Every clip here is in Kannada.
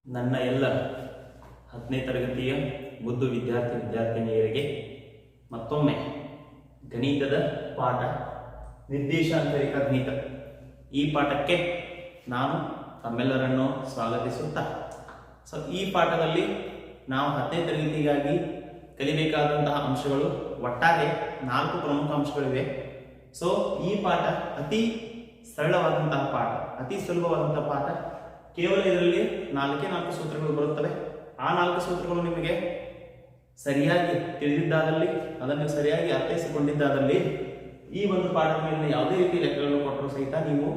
ನನ್ನ ಎಲ್ಲ 10ನೇ ತರಗತಿಯ ಮುದ್ದು ವಿದ್ಯಾರ್ಥಿನಿಯರಿಗೆ ಮತ್ತೊಮ್ಮೆ ಗಣಿತದ ಪಾಠ ನಿರ್ದೇಶಾಂತರಿಕ ಗಣಿತ ಈ ಪಾಠಕ್ಕೆ ನಾನು ತಮ್ಮೆಲ್ಲರನ್ನು ಸ್ವಾಗತಿಸುತ್ತಾ ಈ ಪಾಠದಲ್ಲಿ ನಾವು 10ನೇ ತರಗತಿಗಾಗಿ ಕಲಿಬೇಕಾದಂತಹ ಅಂಶಗಳು ಒಟ್ಟಾರೆ 4 ಪ್ರಮುಖ ಅಂಶಗಳಿವೆ. ಈ ಪಾಠ ಅತಿ ಸರಳವಾದಂತಹ ಪಾಠ, ಅತಿ ಸುಲಭವಾದಂತಹ ಪಾಠ. ಕೇವಲ ಇದರಲ್ಲಿ 4 ಸೂತ್ರಗಳು ಬರುತ್ತವೆ. ಆ 4 ಸೂತ್ರಗಳು ನಿಮಗೆ ಸರಿಯಾಗಿ ತಿಳಿದಿದ್ದಾದಲ್ಲಿ, ಅದನ್ನು ಸರಿಯಾಗಿ ಅರ್ಥೈಸಿಕೊಂಡಿದ್ದಾದಲ್ಲಿ ಈ ಒಂದು ಪಾಠದ ಮೇಲೆ ಯಾವುದೇ ರೀತಿ ಲೆಕ್ಕಗಳನ್ನು ಕೊಟ್ಟರೂ ಸಹಿತ ನೀವು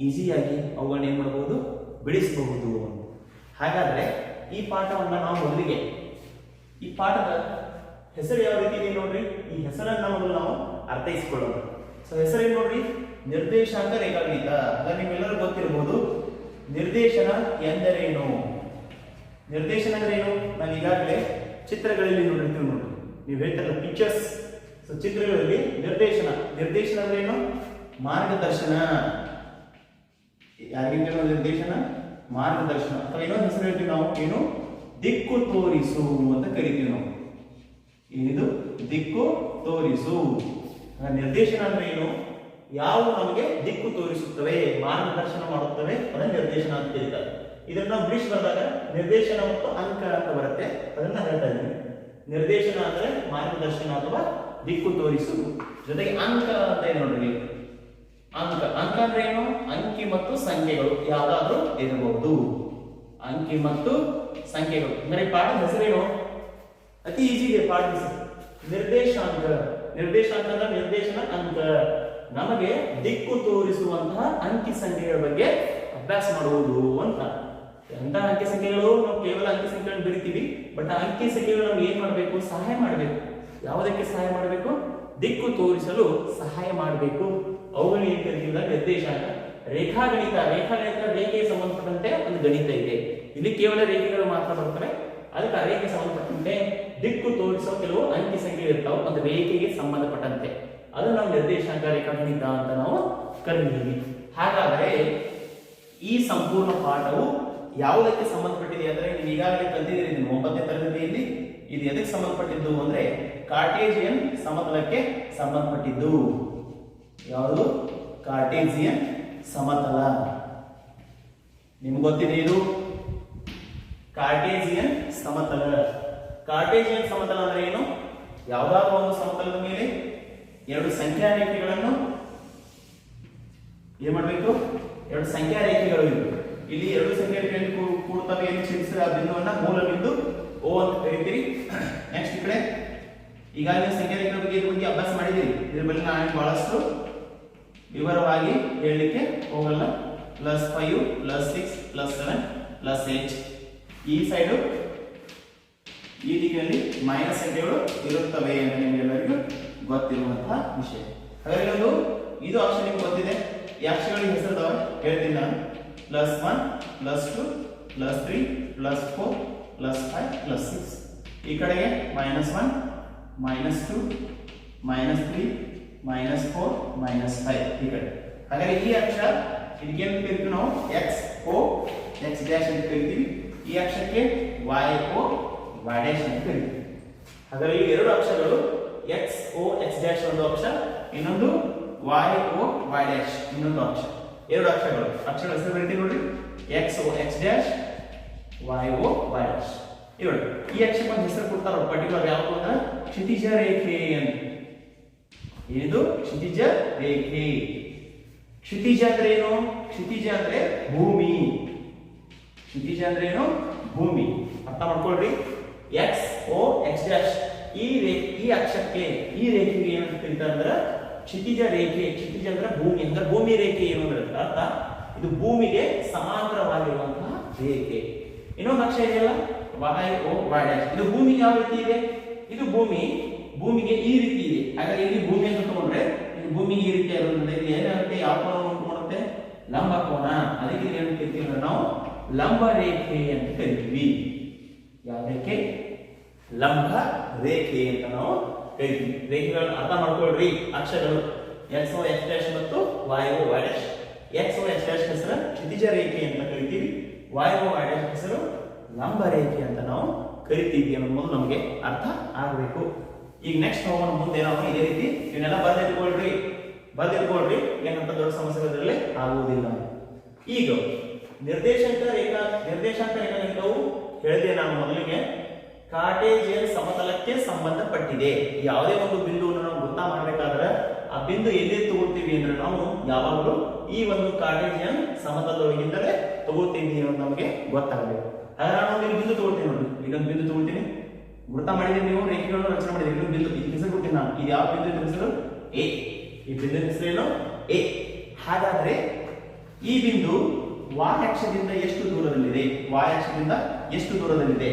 ಈಸಿಯಾಗಿ ಅವುಗಳನ್ನ ಏನು ಮಾಡಬಹುದು, ಬಿಡಿಸಬಹುದು. ಹಾಗಾದ್ರೆ ಈ ಪಾಠವನ್ನ ನಾವು ಮೊದಲಿಗೆ ಈ ಪಾಠದ ಹೆಸರು ಯಾವ ರೀತಿ ಇದೆ ನೋಡ್ರಿ. ಈ ಹೆಸರನ್ನ ಮೊದಲು ನಾವು ಅರ್ಥೈಸಿಕೊಳ್ಳೋಣ. ಹೆಸರೇನು ನೋಡ್ರಿ, ನಿರ್ದೇಶಾಂಕ ರೇಖಾಗಣಿತ. ನಿಮ್ಮೆಲ್ಲರೂ ಗೊತ್ತಿರಬಹುದು ನಿರ್ದೇಶನ ಎಂದರೇನು. ನಿರ್ದೇಶನ ಅಂದ್ರೆ ಏನು? ನಾವು ಈಗಾಗಲೇ ಚಿತ್ರಗಳಲ್ಲಿ ನೋಡಿರ್ತೀವಿ ನೋಡಿ, ನೀವು ಹೇಳ್ತಾರಲ್ಲ ಪಿಕ್ಚರ್ಸ್. ಚಿತ್ರಗಳಲ್ಲಿ ನಿರ್ದೇಶನ ಅಂದ್ರೆ ಏನು? ಮಾರ್ಗದರ್ಶನ. ಯಾರಿಗೆ ನಿರ್ದೇಶನ? ಮಾರ್ಗದರ್ಶನ. ಅಥವಾ ಇನ್ನೊಂದು ಹೆಸರು ಹೇಳ್ತೀವಿ ನಾವು, ಏನು? ದಿಕ್ಕು ತೋರಿಸು ಅಂತ ಕರಿತೀವಿ ನಾವು. ಏನಿದು? ದಿಕ್ಕು ತೋರಿಸು. ನಿರ್ದೇಶನ ಅಂದ್ರೆ ಏನು? ಯಾವ ನಮಗೆ ದಿಕ್ಕು ತೋರಿಸುತ್ತವೆ, ಮಾರ್ಗದರ್ಶನ ಮಾಡುತ್ತವೆ, ಅದನ್ನ ನಿರ್ದೇಶನ ಅಂತ ಕರೀತಾರೆ. ಇದನ್ನ ನಾವು ಬಿಡಿಸಿ ಬಂದಾಗ ನಿರ್ದೇಶನ ಮತ್ತು ಅಂಕ ಅಂತ ಬರುತ್ತೆ. ಅದನ್ನ ಹೇಳ್ತಾ ಇದ್ದೀನಿ. ನಿರ್ದೇಶನ ಅಂದ್ರೆ ಮಾರ್ಗದರ್ಶನ ಅಥವಾ ದಿಕ್ಕು ತೋರಿಸು, ಜೊತೆಗೆ ಅಂಕ ಅಂತ ಏನು ನೋಡ್ರಿ. ಅಂಕ ಅಂದ್ರೆ ಏನು? ಅಂಕಿ ಮತ್ತು ಸಂಖ್ಯೆಗಳು ಯಾವ್ದಾದ್ರೂ ಇರಬಹುದು. ಅಂಕಿ ಮತ್ತು ಸಂಖ್ಯೆಗಳು ಅಂದ್ರೆ ಪಾಠದ ಹೆಸರೇನು? ಅತಿ ಈಸಿ ಇದೆ ಪಾಠದ ಹೆಸರು, ನಿರ್ದೇಶಾಂಕ. ನಿರ್ದೇಶಾಂಕ ಅಂದ್ರೆ ನಿರ್ದೇಶನ ಅಂಕ. ನಮಗೆ ದಿಕ್ಕು ತೋರಿಸುವಂತಹ ಅಂಕಿ ಸಂಖ್ಯೆಗಳ ಬಗ್ಗೆ ಅಭ್ಯಾಸ ಮಾಡುವುದು ಅಂತ. ಎಂತಹ ಅಂಕಿ ಸಂಖ್ಯೆಗಳು? ನಾವು ಕೇವಲ ಅಂಕಿ ಸಂಖ್ಯೆಗಳನ್ನು ಬರೀತೀವಿ, ಬಟ್ ಆ ಅಂಕಿ ಸಂಖ್ಯೆಗಳು ನಮ್ಗೆ ಏನ್ ಮಾಡಬೇಕು? ಸಹಾಯ ಮಾಡಬೇಕು. ಯಾವುದಕ್ಕೆ ಸಹಾಯ ಮಾಡಬೇಕು? ದಿಕ್ಕು ತೋರಿಸಲು ಸಹಾಯ ಮಾಡಬೇಕು. ಅವುಗಳು ಏನ್ ಕರೀತಿಲ್ಲ ನಿರ್ದೇಶಾಂಕ. ರೇಖಾಗಣಿತ ರೇಖೆಗೆ ಸಂಬಂಧಪಟ್ಟಂತೆ ಒಂದು ಗಣಿತ ಇದೆ. ಇಲ್ಲಿ ಕೇವಲ ರೇಖೆಗಳು ಮಾತ್ರ ಬರ್ತವೆ. ಅದಕ್ಕೆ ಆ ರೇಖೆಗೆ ಸಂಬಂಧಪಟ್ಟಂತೆ ದಿಕ್ಕು ತೋರಿಸೋ ಕೆಲವು ಅಂಕಿ ಸಂಖ್ಯೆ ಇರ್ತಾವೆ, ಒಂದು ರೇಖೆಗೆ ಸಂಬಂಧಪಟ್ಟಂತೆ. ಅದು ನಾವು ನಿರ್ದೇಶಾಂಕ ರೇಖಾಗಣಿತ ಅಂತ ನಾವು ಕರೀತೀವಿ. ಹಾಗಾದರೆ ಈ ಸಂಪೂರ್ಣ ಪಾಠವು ಯಾವುದಕ್ಕೆ ಸಂಬಂಧಪಟ್ಟಿದೆ ಅಂದ್ರೆ, ನೀವು ಈಗಾಗಲೇ ಕಲಿತಿದ್ದೀರಿ 9ನೇ ತರಗತಿಯಲ್ಲಿ. ಇದು ಎದಕ್ಕೆ ಸಂಬಂಧಪಟ್ಟಿದ್ದು ಅಂದ್ರೆ ಕಾರ್ಟೇಸಿಯನ್ ಸಮತಲಕ್ಕೆ ಸಂಬಂಧಪಟ್ಟಿದ್ದು. ಯಾವುದು? ಕಾರ್ಟೇಸಿಯನ್ ಸಮತಲ. ನಿಮ್ಗೆ ಗೊತ್ತಿದೆ ಇದು ಕಾರ್ಟೇಸಿಯನ್ ಸಮತಲ. ಕಾರ್ಟೇಸಿಯನ್ ಸಮತಲ ಅಂದ್ರೆ ಏನು? ಯಾವುದಾದ್ರೂ ಒಂದು ಸಮತಲದ ಮೇಲೆ 2 ಸಂಖ್ಯಾ ರೇಖೆಗಳನ್ನು ಏನ್ ಮಾಡಬೇಕು? 2 ಸಂಖ್ಯಾ ರೇಖೆಗಳು ಇವೆ. ಇಲ್ಲಿ 2 ಸಂಖ್ಯಾ ರೇಖೆಗಳು ಕೂಡ್ತವೆ ಎಂದು ಚಿಂತಿಸಿದ ಆ ಬಿಂದುವನ್ನ ಮೂಲ ಬಿಂದು O ಅಂತ ಕರೀತೀರಿ. ನೆಕ್ಸ್ಟ್ ಈ ಕಡೆ ಈಗಾಗಲೇ ಸಂಖ್ಯಾ ರೇಖೆಗಳ ಬಗ್ಗೆ ಅಭ್ಯಾಸ ಮಾಡಿದ್ದೀರಿ. ಇದ್ರ ಬಗ್ಗೆ ನಾನು ಬಹಳಷ್ಟು ವಿವರವಾಗಿ ಹೇಳಲಿಕ್ಕೆ ಹೋಗಲ್ಲ. +5 +6 +7 +8 ಈ ಸೈಡು ಈ ದಿಕ್ಕಿನಲ್ಲಿ ಮೈನಸ್ ಸಂಖ್ಯೆಗಳು ಇರುತ್ತವೆ ಅಂತ ನಿಮಗೆಲ್ಲರಿಗೂ ಗೊತ್ತಿರುವಂತಹ ವಿಷಯ. ಹಾಗಾಗಿ ಇದು ಅಂಶ ನಿಮ್ಗೆ ಗೊತ್ತಿದೆ. ಈ ಅಕ್ಷರಗಳಿಗೆ ಹೆಸರಿದಾವೆ, ಹೇಳ್ತೀನಿ ನಾನು. +1 +2 +3 +4 +5 +6. ಈ ಕಡೆಗೆ -1 -2 -3 -4 -5 ಈ ಕಡೆ. ಹಾಗಾಗಿ ಈ ಅಕ್ಷರ ಇದಕ್ಕೇನು ಕರಿತೀವಿ ನಾವು? XO X ಡ್ಯಾಶ್ ಅಂತ ಕರಿತೀವಿ. ಈ ಅಕ್ಷರಕ್ಕೆ YO Y ಡ್ಯಾಶ್ ಅಂತ ಕರಿತೀವಿ. ಹಾಗಾಗಿ ಈ 2 ಅಕ್ಷರಗಳು XO X ಡ್ಯಾಶ್ ಒಂದು ಅಕ್ಷರ, ಇನ್ನೊಂದು YO Y ಡ್ಯಾಶ್ ಇನ್ನೊಂದು ಅಕ್ಷರ. 2 ಅಕ್ಷರಗಳು. ಅಕ್ಷರ ಹೆಸರು ಬರೀತೀವಿ ನೋಡ್ರಿ, XO X dash YO Y dash. ಇವರು ಈ ಅಕ್ಷರಕ್ಕೆ ಒಂದು ಹೆಸರು ಕೊಡ್ತಾರ ಪರ್ಟಿಕ್ಯುಲರ್. ಯಾವುದು ಅಂದ್ರೆ ಕ್ಷಿತಿಜ ರೇಖೆ ಅಂತ. ಇದು ಕ್ಷಿತಿಜ ರೇಖೆ. ಕ್ಷಿತಿಜ ಅಂದ್ರೆ ಏನು? ಕ್ಷಿತಿಜ ಅಂದ್ರೆ ಭೂಮಿ. ಕ್ಷಿತಿಜ ಅಂದ್ರೆ ಏನು? ಭೂಮಿ. ಅರ್ಥ ಮಾಡ್ಕೊಳ್ರಿ. XO X ಡ್ಯಾಶ್ ಈ ಅಕ್ಷರಕ್ಕೆ, ಈ ರೇಖೆಗೆ ಏನಂತ ಕರೀತಾರೆ ಅಂದ್ರೆ ಕ್ಷಿತಿಜ ರೇಖೆ. ಕ್ಷಿತಿಜ ಅಂದ್ರೆ ಭೂಮಿ. ಅಂದ್ರೆ ಭೂಮಿ ರೇಖೆ ಏನು ಅಂದ್ರೆ ಅರ್ಥ ಇದು ಭೂಮಿಗೆ ಸಮಾಂತರವಾಗಿರುವಂತಹ ರೇಖೆ. ಇನ್ನೊಂದು ಅಕ್ಷರ ಇದೆಯಲ್ಲ YO Y ಡ್ಯಾಶ್. ಇದು ಭೂಮಿಗೆ ಯಾವ ರೀತಿ ಇದೆ? ಇದು ಭೂಮಿಗೆ ಈ ರೀತಿ ಇದೆ. ಹಾಗಾಗಿ ಇಲ್ಲಿ ಭೂಮಿ ಅಂತ ತಗೊಂಡ್ರೆ ಇದು ಭೂಮಿಗೆ ಈ ರೀತಿ ಇರೋದ್ರಿಂದ ಇದು ಏನಾಗುತ್ತೆ? ಯಾವ ಕೋನ ಉಂಟು ಮಾಡುತ್ತೆ? ಲಂಬ ಕೋನ. ಅದಕ್ಕೆ ಏನು ಕರಿತೀವಿ ಅಂದ್ರೆ ನಾವು ಲಂಬ ರೇಖೆ ಅಂತ ಕರಿತೀವಿ. ಯಾವ ರೇಖೆ? ಲಂಬ ರೇಖೆ ಅಂತ ನಾವು ಕರಿತೀವಿ. ರೇಖೆಗಳನ್ನ ಅರ್ಥ ಮಾಡ್ಕೊಳ್ರಿ. ಅಕ್ಷರಗಳು XO X ಡ್ಯಾಶ್ ಮತ್ತು YO Y dash. XO X dash ಹೆಸರು ಕ್ಷಿತಿಜ ರೇಖೆ ಅಂತ ಕರಿತೀವಿ. YO Y ಡ್ಯಾಶ್ ಹೆಸರು ಲಂಬ ರೇಖೆ ಅಂತ ನಾವು ಕರಿತೀವಿ ಅನ್ನೋದು ನಮಗೆ ಅರ್ಥ ಆಗಬೇಕು. ಈಗ ನೆಕ್ಸ್ಟ್ ಹೋಗೋಣ ಮುಂದೆ ನಾವು ಇದೇ ರೀತಿ ಇವನ್ನೆಲ್ಲ ಬರ್ದಿಟ್ಕೊಳ್ರಿ ಏನಂತ ದೊಡ್ಡ ಸಮಸ್ಯೆಗಳಲ್ಲಿ ಆಗುವುದಿಲ್ಲ. ಈಗ ನಿರ್ದೇಶಾಂಕ ರೇಖಾಗಣಿತವು ಹೇಳಿದೆ ನಾನು ಮೊದಲಿಗೆ ಕಾರ್ಟೇಜಿಯನ್ ಸಮತಲಕ್ಕೆ ಸಂಬಂಧಪಟ್ಟಿದೆ. ಯಾವುದೇ ಒಂದು ಬಿಂದುವನ್ನು ನಾವು ವೃತ್ತ ಮಾಡಬೇಕಾದ್ರೆ ಆ ಬಿಂದು ಎಲ್ಲಿ ತಗೊಳ್ತೀವಿ ಅಂದ್ರೆ ನಾವು ಯಾವಾಗಲೂ ಈ ಒಂದು ಕಾರ್ಟೇಜಿಯನ್ ಸಮತಲದೊಳಗಿಂದಲೇ ತಗೊಳ್ತೀವಿ ಅನ್ನೋದು ನಮಗೆ ಗೊತ್ತಾಗಬೇಕು. ಹಾಗಾದ್ರೆ ನಾನು ಇಲ್ಲಿ ಬಿಂದು ತಗೊಳ್ತೀನಿ ನೋಡಿ, ಇಲ್ಲೊಂದು ಬಿಂದು ತಗೊಳ್ತೀನಿ, ವೃತ್ತ ಮಾಡಿದ್ರೆ ನೀವು ರೇಖೆಗಳನ್ನು ರಚನೆ ಮಾಡಿದ್ರೆ ಇಲ್ಲೊಂದು ಬಿಂದು ಇಲ್ಲಿ ಹೆಸರು ಕೊಡ್ತೀನಿ ನಾನು. ಇದು ಯಾವ ಬಿಂದು ಹೆಸರು? ಎ. ಈ ಬಿಂದು ಹೆಸರೇನು? ಎ. ಹಾಗಾದ್ರೆ ಈ ಬಿಂದು y ಅಕ್ಷದಿಂದ ಎಷ್ಟು ದೂರದಲ್ಲಿದೆ? y ಅಕ್ಷದಿಂದ ಎಷ್ಟು ದೂರದಲ್ಲಿದೆ?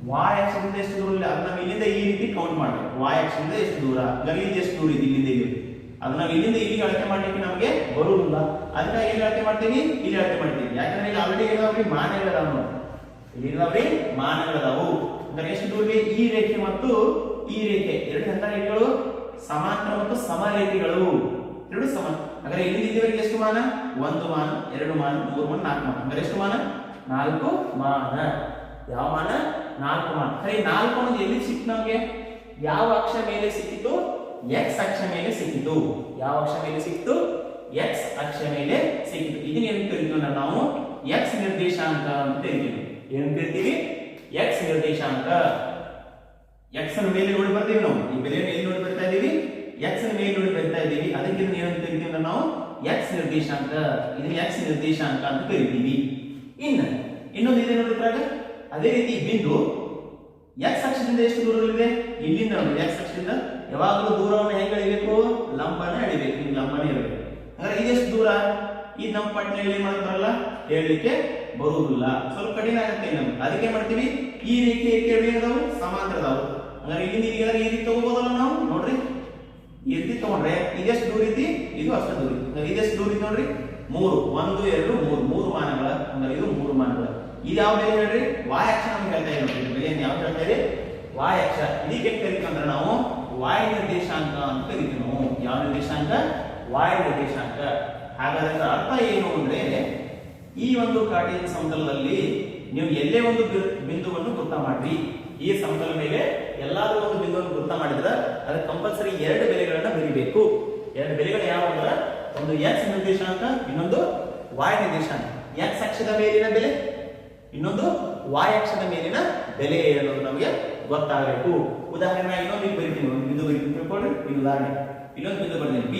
y ಅಕ್ಷದಿಂದ ಎಷ್ಟು ದೂರದಲ್ಲಿ ಅದನ್ನ ನಾವು ಇಲ್ಲಿಂದ ಈ ರೀತಿ ಕೌಂಟ್ ಮಾಡಬೇಕು. y ಅಕ್ಷದಿಂದ ಎಷ್ಟು ದೂರ, ಇಲ್ಲಿಂದ ಎಷ್ಟು ದೂರ ಇದೆ, ಇಲ್ಲಿಂದ ಇಲ್ಲಿ ಅದನ್ನ ನಾವು ಇಲ್ಲಿಂದ ಇಲ್ಲಿಗೆ ಅಳತೆ ಮಾಡ್ಲಿಕ್ಕೆ ನಮಗೆ ಬರುವುದಿಲ್ಲ. ಅದಕ್ಕೆ ಎಲ್ಲಿ ಅಳತೆ ಮಾಡ್ತೀವಿ? ಇಲ್ಲಿ ಅಳತೆ ಮಾಡ್ತೀವಿ. ಯಾಕಂದ್ರೆ ಇಲ್ಲಿ ಆಲ್ರೆಡಿ ಏನಾದ್ರಿ ಮಾನಗಳದಾವು, ಇಲ್ಲಿ ಏನಾದ್ರಿ ಮಾನಗಳದಾವು. ಅಂದ್ರೆ ಎಷ್ಟು ದೂರ ಇದೆ? ಈ ರೇಖೆ ಮತ್ತು ಈ ರೇಖೆ ಎರಡು ಎಂತ ರೇಖೆಗಳು? ಸಮಾಂತರ ಮತ್ತು ಸಮರೇಖೆಗಳು, ಎರಡು ಸಮಾನ. ಹಾಗಾದ್ರೆ ಇಲ್ಲಿಂದ ಇಲ್ಲಿವರೆಗೆ ಎಷ್ಟು ಮಾನ? 1 ಮಾನ, 2 ಮಾನ, 3 ಮಾನ, 4 ಮಾನ. ಹಾಗಾದ್ರೆ ಎಷ್ಟು ಮಾನ? 4 ಮಾನ. ಯಾವ ಮಾನ? 4 ಮಾನ. ಸರಿ, 4 ಅನ್ನೋದು ಎಲ್ಲಿ ಸಿಕ್ತು ನಮಗೆ? ಯಾವ ಅಕ್ಷ ಮೇಲೆ ಸಿಕ್ಕಿತು? x ಅಕ್ಷ ಮೇಲೆ ಸಿಕ್ಕಿತು. ಯಾವ ಅಕ್ಷ ಮೇಲೆ ಸಿಕ್ಕಿತು? x ಅಕ್ಷ ಮೇಲೆ ಸಿಕ್ಕಿತು. ಇದನ್ನ ಏನು ಕರಿತೀವಿ ನಾವು? x ನಿರ್ದೇಶಾಂಕ ಅಂತ ಕರಿತೀವಿ. ಏನು ಕರಿತೀವಿ? x ನಿರ್ದೇಶಾಂಕ. x ಅನ್ನು ಮೇಲೆ ನೋಡಿ ಬರ್ತೀವಿ ನಾವು. ಈ ಬೆಲೆಯನ್ನು ಎಲ್ಲಿ ನೋಡಿ ಬರ್ತಾ ಇದೀವಿ? x ಅನ್ನು ಮೇಲೆ ನೋಡಿ ಬರ್ತಾ ಇದೀವಿ. ಅದಕ್ಕೆ ಇದನ್ನ ಏನು ಕರಿತೀವಿ ಅಂದ್ರೆ ನಾವು x ನಿರ್ದೇಶಾಂಕ. ಇದನ್ನ x ನಿರ್ದೇಶಾಂಕ ಅಂತ ಕರಿತೀವಿ. ಇನ್ನೊಂದು ಇದೆ ನೋಡಿ ಇದ್ರಾಗ. ಅದೇ ರೀತಿ ಬಿಂದು x ಅಕ್ಷದಿಂದ ಎಷ್ಟು ದೂರದಲ್ಲಿದೆ? ಇಲ್ಲಿಂದ ನೋಡಿ x ಅಕ್ಷದಿಂದ ಯಾವಾಗಲೂ ದೂರವನ್ನು ಹೆಂಗೆ ಅಳಿಬೇಕು? ಲಂಬನ ಅಳಿಬೇಕು. ಹಿಂಗೆ ಲಂಬನೇ ಇರಬೇಕು. ಹಾಗಾದ್ರೆ ಇದೆಷ್ಟು ದೂರ? ಈ ನಮ್ಮ ಪಟ್ಟಿಯಲ್ಲಿ ಏನ್ ಮಾಡ್ತಾರಲ್ಲ ಹೇಳಲಿಕ್ಕೆ ಬರುವುದಿಲ್ಲ, ಸ್ವಲ್ಪ ಕಠಿಣ ಆಗುತ್ತೆ ನಮ್ಗೆ. ಅದಕ್ಕೆ ಮಾಡ್ತೀವಿ ಈ ರೇಖೆ ಅದಾವು ಸಮಾಂತರ ಅದಾವು. ಹಾಗಾದ್ರೆ ಇಲ್ಲಿಂದ ಇಲ್ಲಿಗೆ ಈ ರೀತಿ ತಗೋಬೋದಲ್ಲ ನಾವು. ನೋಡ್ರಿ ಈ ರೀತಿ ತಗೊಂಡ್ರೆ ಇದೆಷ್ಟು ದೂರ ಐತಿ? ಇದು ಅಷ್ಟು ದೂರ ಐತಿ. ಇದೆಷ್ಟು ದೂರ ಐತಿ ನೋಡ್ರಿ? 3 1 2 3 ಮಾನಗಳ. ಅಂದ್ರೆ ಇದು 3 ಮಾನಗಳ. ಇದು ಯಾವ ಬೆಲೆ ಹೇಳ್ರಿ? y ಅಕ್ಷ ನಮ್ಗೆ ಹೇಳ್ತಾ ಇದೆ ನೋಡಿ. ಬೆಲೆಯನ್ನು ಯಾವ ಹೇಳ್ತಾ ಇದೆ? y ಅಕ್ಷ. ಇದಕ್ಕೆ ಕರಿತೀವಿ ನಾವು y ನಿರ್ದೇಶಾಂಕ ಅಂತ ಕರಿತೀವಿ ನಾವು. ಯಾವ ನಿರ್ದೇಶಾಂಕ? y ನಿರ್ದೇಶಾಂಕ. ಹಾಗಾದ್ರೆ ಅರ್ಥ ಏನು ಅಂದ್ರೆ ಈ ಒಂದು ಕಾರ್ಟೇಜಿಯನ್ ಸಮತಲದಲ್ಲಿ ನೀವು ಎಲ್ಲೇ ಒಂದು ಬಿಂದುವನ್ನು ವೃತ್ತ ಮಾಡ್ರಿ, ಈ ಸಮತಲ ಮೇಲೆ ಎಲ್ಲಾದ್ರೂ ಒಂದು ಬಿಂದುವನ್ನು ವೃತ್ತ ಮಾಡಿದ್ರೆ ಅದಕ್ಕೆ ಕಂಪಲ್ಸರಿ 2 ಬೆಲೆಗಳನ್ನ ಬರೀಬೇಕು. 2 ಬೆಲೆಗಳು ಯಾವ ಅಂದ್ರೆ ಒಂದು x ನಿರ್ದೇಶಾಂಕ, ಇನ್ನೊಂದು y ನಿರ್ದೇಶಾಂಕ. x ಅಕ್ಷದ ಮೇಲಿನ ಬೆಲೆ, ಇನ್ನೊಂದು y ಅಕ್ಷದ ಮೇಲಿನ ಬೆಲೆ ಅನ್ನೋದು ನಮಗೆ ಗೊತ್ತಾಗಬೇಕು. ಉದಾಹರಣೆ ಇನ್ನೊಂದು ಬರೀತೀನಿ, ಒಂದು ಬಿಂದು ಬರೀತೀನಿ ತಿಳ್ಕೊಳ್ಳಿ. ಈ ಉದಾಹರಣೆ ಇನ್ನೊಂದು ಬಿಂದು ಬರ್ತೀನಿ b.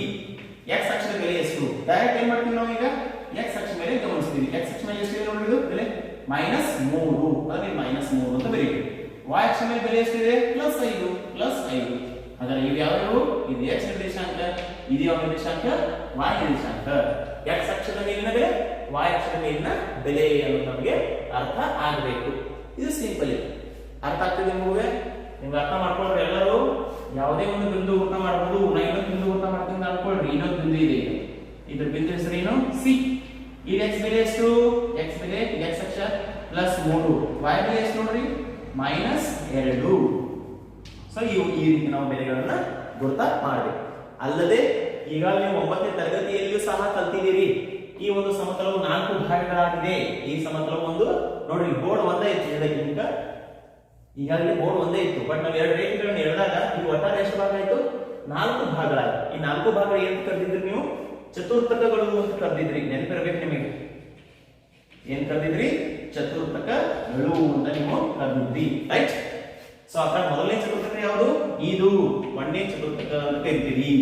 x ಅಕ್ಷದ ಬೆಲೆ ಎಷ್ಟು? ಡೈರೆಕ್ಟ್ ಏನ್ ಮಾಡ್ತೀವಿ ನಾವು ಈಗ? x ಅಕ್ಷ ಮೇಲೆ ಗಮನಿಸ್ತೀವಿ. x ಅಕ್ಷ ಮೇಲೆ ಎಷ್ಟು ಇದೆ ನೋಡಿದ್ದು ಬೆಲೆ? -3. ಅದಕ್ಕೆ -3 ಅಂತ ಬರೀತೀವಿ. y ಅಕ್ಷ ಮೇಲೆ ಬೆಲೆ ಎಷ್ಟಿದೆ? +5. ಹಾಗಾದ್ರೆ ಇವು ಯಾವ್ಯಾವು? ಇದು x ನಿರ್ದೇಶಾಂಕ, ಇದು ಯಾವ ನಿರ್ದೇಶಾಂಕ? y ನಿರ್ದೇಶಾಂಕ. x ಅಕ್ಷದ ಮೇಲಿನ ಬೆಲೆ, y ಅಕ್ಷದ ಮೇಲಿನ ಬೆಲೆ ಅನ್ನೋದು ನಮಗೆ ಅರ್ಥ ಆಗಬೇಕು. ಇದು ಸಿಂಪಲ್ ಇದೆ. ಅರ್ಥ ಆಗ್ತದೆ ನಿಮಗೆ? ನೀವು ಅರ್ಥ ಮಾಡ್ಕೊಂಡ್ರೆ ಎಲ್ಲರೂ ಯಾವುದೇ ಒಂದು ಬಿಂದು ವೃತ್ತ ಮಾಡಬಹುದು. ನಾ ಇನ್ನೊಂದು ಬಿಂದು ವೃತ್ತ ಮಾಡ್ತೀನಿ ಅನ್ಕೊಳ್ರಿ. ಇನ್ನೊಂದು ಬಿಂದು ಇದೆ, ಇದ್ರ ಬಿಂದು ಹೆಸರೇನು? ಸಿ. ಈಗ x ಬೆಲೆ ಎಷ್ಟು? x ಬೆಲೆ x ಅಕ್ಷ +3, y ಬೆಲೆ ಎಷ್ಟು ನೋಡ್ರಿ? -2. ಸೊ ಈ ರೀತಿ ನಾವು ಬೆಲೆಗಳನ್ನ ಗುರುತ ಮಾಡಬೇಕು. ಅಲ್ಲದೆ ಈಗಾಗಲೇ 9ನೇ ತರಗತಿಯಲ್ಲಿಯೂ ಸಹ ಕಲ್ತಿದ್ದೀರಿ. ಈ ಒಂದು ಸಮತಲವು 4 ಭಾಗಗಳಾಗಿದೆ. ಈ ಸಮತಲವು ಒಂದು ನೋಡ್ರಿ ಬೋರ್ಡ್ ಒಂದೇ ಇತ್ತು ಇದಕ್ಕಿಂತ. ಈಗಾಗಲೇ ಬೋರ್ಡ್ ಒಂದೇ ಇತ್ತು, ಬಟ್ ನಾವು 2 ರೇಖೆಗಳನ್ನು ಎಳೆದಾಗ ಇದು ಒಟ್ಟಾರೆ ಎಷ್ಟು ಭಾಗ ಆಯ್ತು? 4 ಭಾಗಗಳಾಯ್ತು. ಈ 4 ಭಾಗಗಳು ಏನು ಕರೆದಿದ್ರಿ ನೀವು? ಚತುರ್ಥಕಗಳು ಅಂತ ಕರೆದಿದ್ರಿ. ನೆನಪಿರಬೇಕು ನಿಮಗೆ. ಏನ್ ಕರೆದಿದ್ರಿ? ಚತುರ್ಥಕಗಳು ಅಂತ ನೀವು ಕರೆದಿದ್ರಿ, ರೈಟ್? ಸೊ ಅక్కడ ಮೊದಲನೇ ಚತುರ್ಥಕ ಯಾವುದು? ಇದು 1ನೇ ಚತುರ್ಥಕ ಅಂತ ಕರಿತೀವಿ.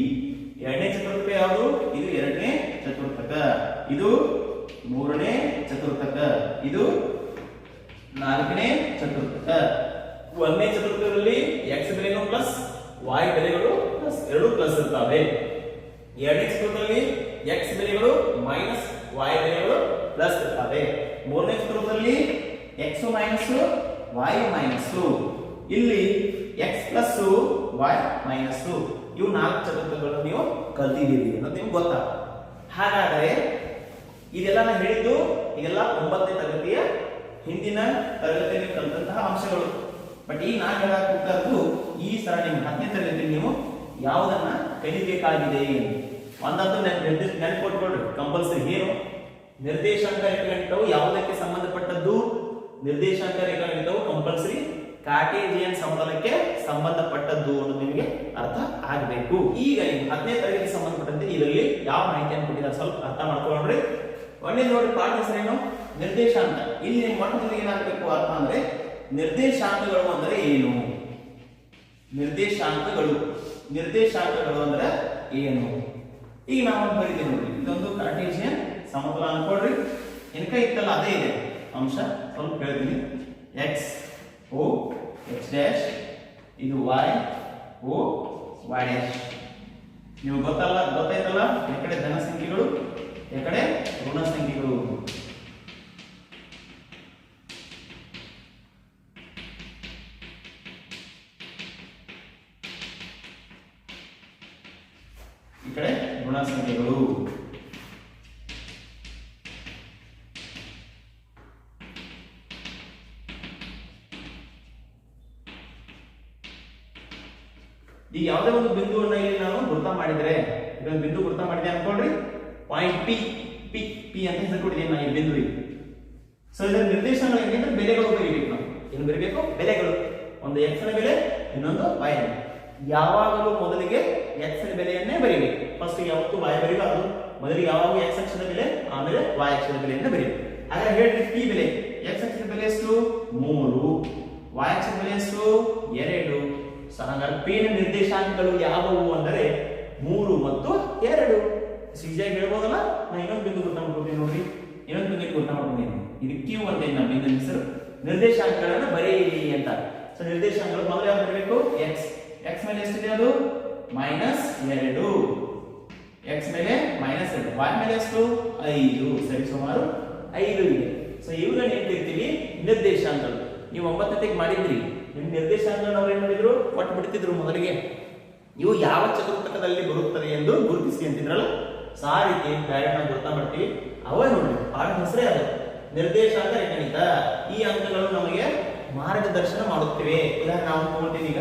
2ನೇ ಚತುರ್ಥಕ ಯಾವುದು? ಇದು 2ನೇ ಚತುರ್ಥಕ. ಇದು 3ನೇ ಚತುರ್ಥಕ. ಇದು 4ನೇ ಚತುರ್ಥಕ. 1ನೇ ಚತುರ್ಥಕದಲ್ಲಿ x ಬೆಲೆಗಳು ಪ್ಲಸ್ y ಬೆಲೆಗಳು ಪ್ಲಸ್ 2 ಪ್ಲಸ್ ಇರ್ತವೆ. 2ನೇ ಚತುರ್ಥಕದಲ್ಲಿ x ಬೆಲೆಗಳು ಮೈನಸ್ y ಬೆಲೆಗಳು ಪ್ಲಸ್ ಇರ್ತವೆ. 3ನೇ ಚತುರ್ಥಕದಲ್ಲಿ x ಮೈನಸ್ y ಮೈನಸ್. ಇಲ್ಲಿ x ಪ್ಲಸ್ y ಮೈನಸ್. ಇವು 4 ಚತುರ್ಥಕಗಳನ್ನು ನೀವು ಕಲ್ತಿದ್ದೀರಿ ಅನ್ನೋದು ನಿಮ್ಗೆ ಗೊತ್ತಾ? ಹಾಗಾದರೆ ಇದೆಲ್ಲ ನಾನು ಹೇಳಿದ್ದು ಇದೆಲ್ಲ 9ನೇ ತರಗತಿಯ ಹಿಂದಿನ ತರಗತಿಯಲ್ಲಿ ಕಲಿತಂತಹ ಅಂಶಗಳು. ಬಟ್ ಈಗ ನಾನು ಹೇಳಕ್ ಹೋಗ್ತಾರದು ಈ ಸರಣಿ 10ನೇ ತರಗತಿಯಲ್ಲಿ ನೀವು ಯಾವುದನ್ನ ಕಲಿಬೇಕಾಗಿದೆ ಒಂದಂತೂ ನೆನಪು ಕೊಟ್ಕೊಳ್ರಿ ಕಂಪಲ್ಸರಿ. ಏನು? ನಿರ್ದೇಶಾಂಕ ರೇಖಾಗಣಿತವು ಯಾವುದಕ್ಕೆ ಸಂಬಂಧಪಟ್ಟದ್ದು? ನಿರ್ದೇಶಾಂಕ ರೇಖಾಗಣಿತವು ಕಂಪಲ್ಸರಿ ಕಾರ್ಟೇಸಿಯನ್ ಸಮತಲಕ್ಕೆ ಸಂಬಂಧಪಟ್ಟದ್ದು ಅನ್ನೋದು ನಿಮಗೆ ಅರ್ಥ ಆಗಬೇಕು. ಈಗ 10ನೇ ತರಗತಿ ಸಂಬಂಧಪಟ್ಟಂತೆ ಇದರಲ್ಲಿ ಯಾವ ಮಾಹಿತಿಯನ್ನು ಕೊಟ್ಟಿದ್ದಾರೆ ಸ್ವಲ್ಪ ಅರ್ಥ ಮಾಡ್ಕೊಳ್ಳೋಣ್ರಿ. ಒಳ್ಳೆ ನೋಡಿ ಪಾಠ ಹೆಸರೇನು ನಿರ್ದೇಶಾಂಕ. ಇಲ್ಲಿ ನಿಮ್ಮ ಮಟ್ಟದಲ್ಲಿ ಏನಾಗಬೇಕು ಅರ್ಥ ಅಂದ್ರೆ ನಿರ್ದೇಶಾಂಕಗಳು ಅಂದ್ರೆ ಏನು, ನಿರ್ದೇಶಾಂಕಗಳು ಅಂದ್ರೆ ಏನು. ಈಗ ನಾವು ಬರೀತೀವಿ ನೋಡ್ರಿ, ಇದೊಂದು ಕಾರ್ಟೇಸಿಯನ್ ಸಮತಲ ಅನ್ಕೊಳ್ರಿ. ಎನ್ಕ ಇತ್ತಲ್ಲ ಅದೇ ಇದೆ ಅಂಶ, ಸ್ವಲ್ಪ ಹೇಳ್ತೀನಿ. ಎಕ್ಸ್ ಓ ಎಕ್ಸ್ ಡ್ಯಾಶ್, ಇದು ವೈ ಓ ವೈ ಡ್ಯಾಶ್. ನೀವು ಗೊತ್ತಾಯ್ತಲ್ಲ, ಈ ಕಡೆ ಧನ ಸಂಖ್ಯೆಗಳು, ಈ ಕಡೆ ಋಣ ಸಂಖ್ಯೆಗಳು. ಈ ಕಡೆ ಋಣ ಸಂಖ್ಯೆಗಳು. ಈಗ ಯಾವುದೇ ಒಂದು ಬಿಂದುವನ್ನ ಇಲ್ಲಿ ನಾವು ವೃತ್ತ ಮಾಡಿದ್ರೆ, ಇದೊಂದು ಬಿಂದು ವೃತ್ತ ಮಾಡಿದೆ ಅನ್ಕೊಳ್ರಿ, ಪಾಯಿಂಟ್ ಪಿ ಪಿ ಪಿ ಅಂತ ಹೆಸರು ಕೊಟ್ಟಿದ್ದೀನಿ ನಾನು ಈ ಬಿಂದುವಿಗೆ. ಸೊ ಇದರ ನಿರ್ದೇಶನಗಳು ಏನಿದ್ರೆ ಬೆಲೆಗಳು ಬರೀಬೇಕು. ನಾವು ಏನು ಬರೀಬೇಕು? ಬೆಲೆಗಳು. ಒಂದು ಎಕ್ಸ್ ನ ಬೆಲೆ, ಇನ್ನೊಂದು ವೈ ನ. ಯಾವಾಗಲೂ ಮೊದಲಿಗೆ ಎಕ್ಸ್ ನ ಬೆಲೆಯನ್ನೇ ಬರೀಬೇಕು. ಫಸ್ಟ್ ಯಾವತ್ತು ವೈ ಬರೀಬಾರದು. ಮೊದಲಿಗೆ ಯಾವಾಗ ಎಕ್ಸ್ ಅಕ್ಷದ ಬೆಲೆ, ಆಮೇಲೆ ವೈ ಅಕ್ಷದ ಬೆಲೆಯನ್ನು ಬರೀಬೇಕು. ಹಾಗಾದ್ರೆ ಹೇಳ್ರಿ, ಪಿ ಬೆಲೆ ಎಕ್ಸ್ ಅಕ್ಷದ ಬೆಲೆ ಎಷ್ಟು? 3, ವೈ ಅಕ್ಷದ ಬೆಲೆ ಎಷ್ಟು? 2. ಸೊ ಹಾಗಾದ್ರೆ ಪಿ ನ ನಿರ್ದೇಶಾಂಕಗಳು ಯಾವುವು ಅಂದರೆ 3 ಮತ್ತು 2. ಈಸಿಯಾಗಿ ಹೇಳ್ಬೋದಲ್ಲ. ನಾನು ಇನ್ನೊಂದು ಬಿಂದು ಗುರ್ತ ಮಾಡ್ಕೊತೀನಿ ನೋಡ್ರಿ, ಇನ್ನೊಂದು ಬಿಂದು ಗುರ್ತ ಮಾಡ್ಕೊಂಡಿದ್ದೀನಿ. ಇದು ಕ್ಯೂ ಅಂತ ನಮ್ಮ ಬಿಂದು ಹೆಸರು. ನಿರ್ದೇಶಾಂಕಗಳನ್ನು ಬರೆಯಿರಿ ಅಂತ. ಸೊ ನಿರ್ದೇಶಾಂಕಗಳು ಮೊದಲು ಯಾವ್ದು ಬರಬೇಕು? ಎಕ್ಸ್. ಎಕ್ಸ್ ಮೇಲೆ ಎಷ್ಟಿದೆ? ಅದು -2. ಎಕ್ಸ್ ಮೇಲೆ -2. ವೈ ಮೇಲೆ ಎಷ್ಟು? 5. ಸರಿ, ಸುಮಾರು 5 ಇದೆ. ಸೊ ಇವುಗಳನ್ನ ಏನ್ ತಿಳ್ತೀವಿ? ನಿರ್ದೇಶಾಂಕಗಳು. ನೀವು 9ನೇ ಮಾಡಿದ್ರಿ, ನಿಮ್ ನಿರ್ದೇಶಾಂಕಗಳನ್ನ ಅವ್ರು ಏನ್ ಮಾಡಿದ್ರು? ಕೊಟ್ಟು ಬಿಡ್ತಿದ್ರು ಮೊದಲಿಗೆ. ಇವು ಯಾವ ಚತುರ್ಥಕದಲ್ಲಿ ಬರುತ್ತದೆ ಎಂದು ಗುರುತಿಸಿ ಅಂತಿದ್ರಲ್ಲ, ಆ ರೀತಿ ಡೈರೆಕ್ಟ್ ಆಗಿ ಗುರ್ತ ಮಾಡ್ತೀವಿ. ಅವೇ ನೋಡಿ, ಪಾಠ ಹೆಸರೇ ಅದು ನಿರ್ದೇಶಾಂಕ ರೇಖಾಗಣಿತ. ಈ ಅಂಕಗಳು ನಮಗೆ ಮಾರ್ಗದರ್ಶನ ಮಾಡುತ್ತಿವೆ. ಉದಾಹರಣೆ ನಾವು ತಗೊಂತೀವಿ. ಈಗ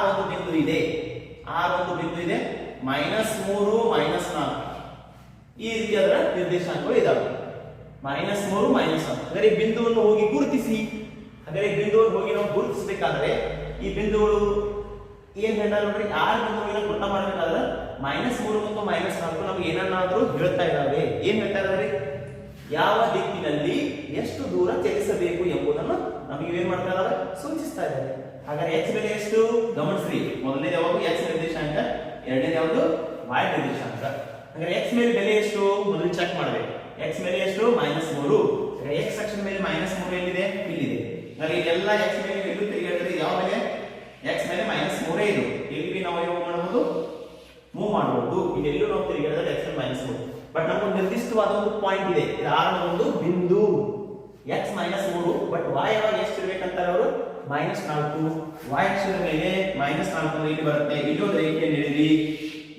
ಒಂದು ಬಿಂದು ಇದೆ, -3 -4 ಈ ರೀತಿ ಅದರ ನಿರ್ದೇಶಾಂಕಗಳು ಇದಾವೆ. -3 -4. ಹಾಗಾದ್ರೆ ಈ ಬಿಂದುವನ್ನು ಹೋಗಿ ಗುರುತಿಸಿ. ಹಾಗಾದ್ರೆ ಈ ಬಿಂದುವನ್ನು ಹೋಗಿ ನಾವು ಗುರುತಿಸಬೇಕಾದ್ರೆ ಈ ಬಿಂದುಗಳು ಏನ್ ಹೇಳ್ತಾರೆ ನೋಡ್ರಿ, 6 ಬಿಂದುಗಳನ್ನ ಗುರ್ತ ಮಾಡಬೇಕಾದ್ರೆ -3 ಮತ್ತು -4 ನಮ್ಗೆ ಏನನ್ನಾದ್ರೂ ಹೇಳ್ತಾ ಇದ್ದಾವೆ. ಏನ್ ಹೇಳ್ತಾ ಇದಾವೆ? ಯಾವ ದಿಕ್ಕಿನಲ್ಲಿ ಎಷ್ಟು ದೂರ ಚಲಿಸಬೇಕು ಎಂಬುದನ್ನು ನಮಗೆ ಏನ್ ಮಾಡ್ತಾ ಇದಾವೆ? ಸೂಚಿಸ್ತಾ ಇದ್ದಾರೆ. ಹಾಗಾದ್ರೆ ಎಕ್ಸ್ ಬೆಲೆ ಎಷ್ಟು? ಗಮನಿಸ್ರಿ, ಮೊದಲನೇದು ಯಾವುದು? ಎಕ್ಸ್ ನಿರ್ದೇಶಾಂಕ. ಎರಡನೇದು ಯಾವುದು? ವೈ ನಿರ್ದೇಶಾಂಕ. ಹಾಗಾದ್ರೆ ಎಕ್ಸ್ ಮೇಲೆ ಬೆಲೆ ಎಷ್ಟು? ಮೊದಲು ಚೆಕ್ ಮಾಡಬೇಕು. ಎಕ್ಸ್ ಮೇಲೆ ಎಷ್ಟು? -3. ಎಕ್ಸ್ ಅಕ್ಷದ ಮೇಲೆ -3 ಎಲ್ಲಿದೆ? ಇಲ್ಲಿದೆ. ಹಾಗಾದ್ರೆ ಇದೆಲ್ಲ ಎಕ್ಸ್ ಮೇಲೆ ಎಲ್ಲೂ ತಿರುಗಾಡಿದ್ರೆ ಯಾವ ಬೆಲೆ? ಎಕ್ಸ್ ಮೇಲೆ -3 ಇದು. ಇಲ್ಲಿ ನಾವು ಏನು ಮಾಡಬಹುದು? ಮೂವ್ ಮಾಡಬಹುದು. ಇದೆಲ್ಲೂ ನಾವು ತಿರುಗಾಡಿದ್ರೆ ಎಕ್ಸ್ ಮೇಲೆ -3. ಬಟ್ ನಮ್ಗೊಂದು ನಿರ್ದಿಷ್ಟವಾದ ಒಂದು ಪಾಯಿಂಟ್ ಇದೆ. ಇದು ಒಂದು ಬಿಂದು ಎಕ್ಸ್ -3. ಬಟ್ ವೈ ಯಾವಾಗ ಎಷ್ಟು ಇರ್ಬೇಕಂತಾರೆ ಅವರು? -4. ವೈ ಅಕ್ಷದ ಮೇಲೆ -4 ಇಲ್ಲಿ ಬರುತ್ತೆ. ಇಲ್ಲೊಂದು ರೇಖೆಯನ್ನು ಎಳೆದಿ.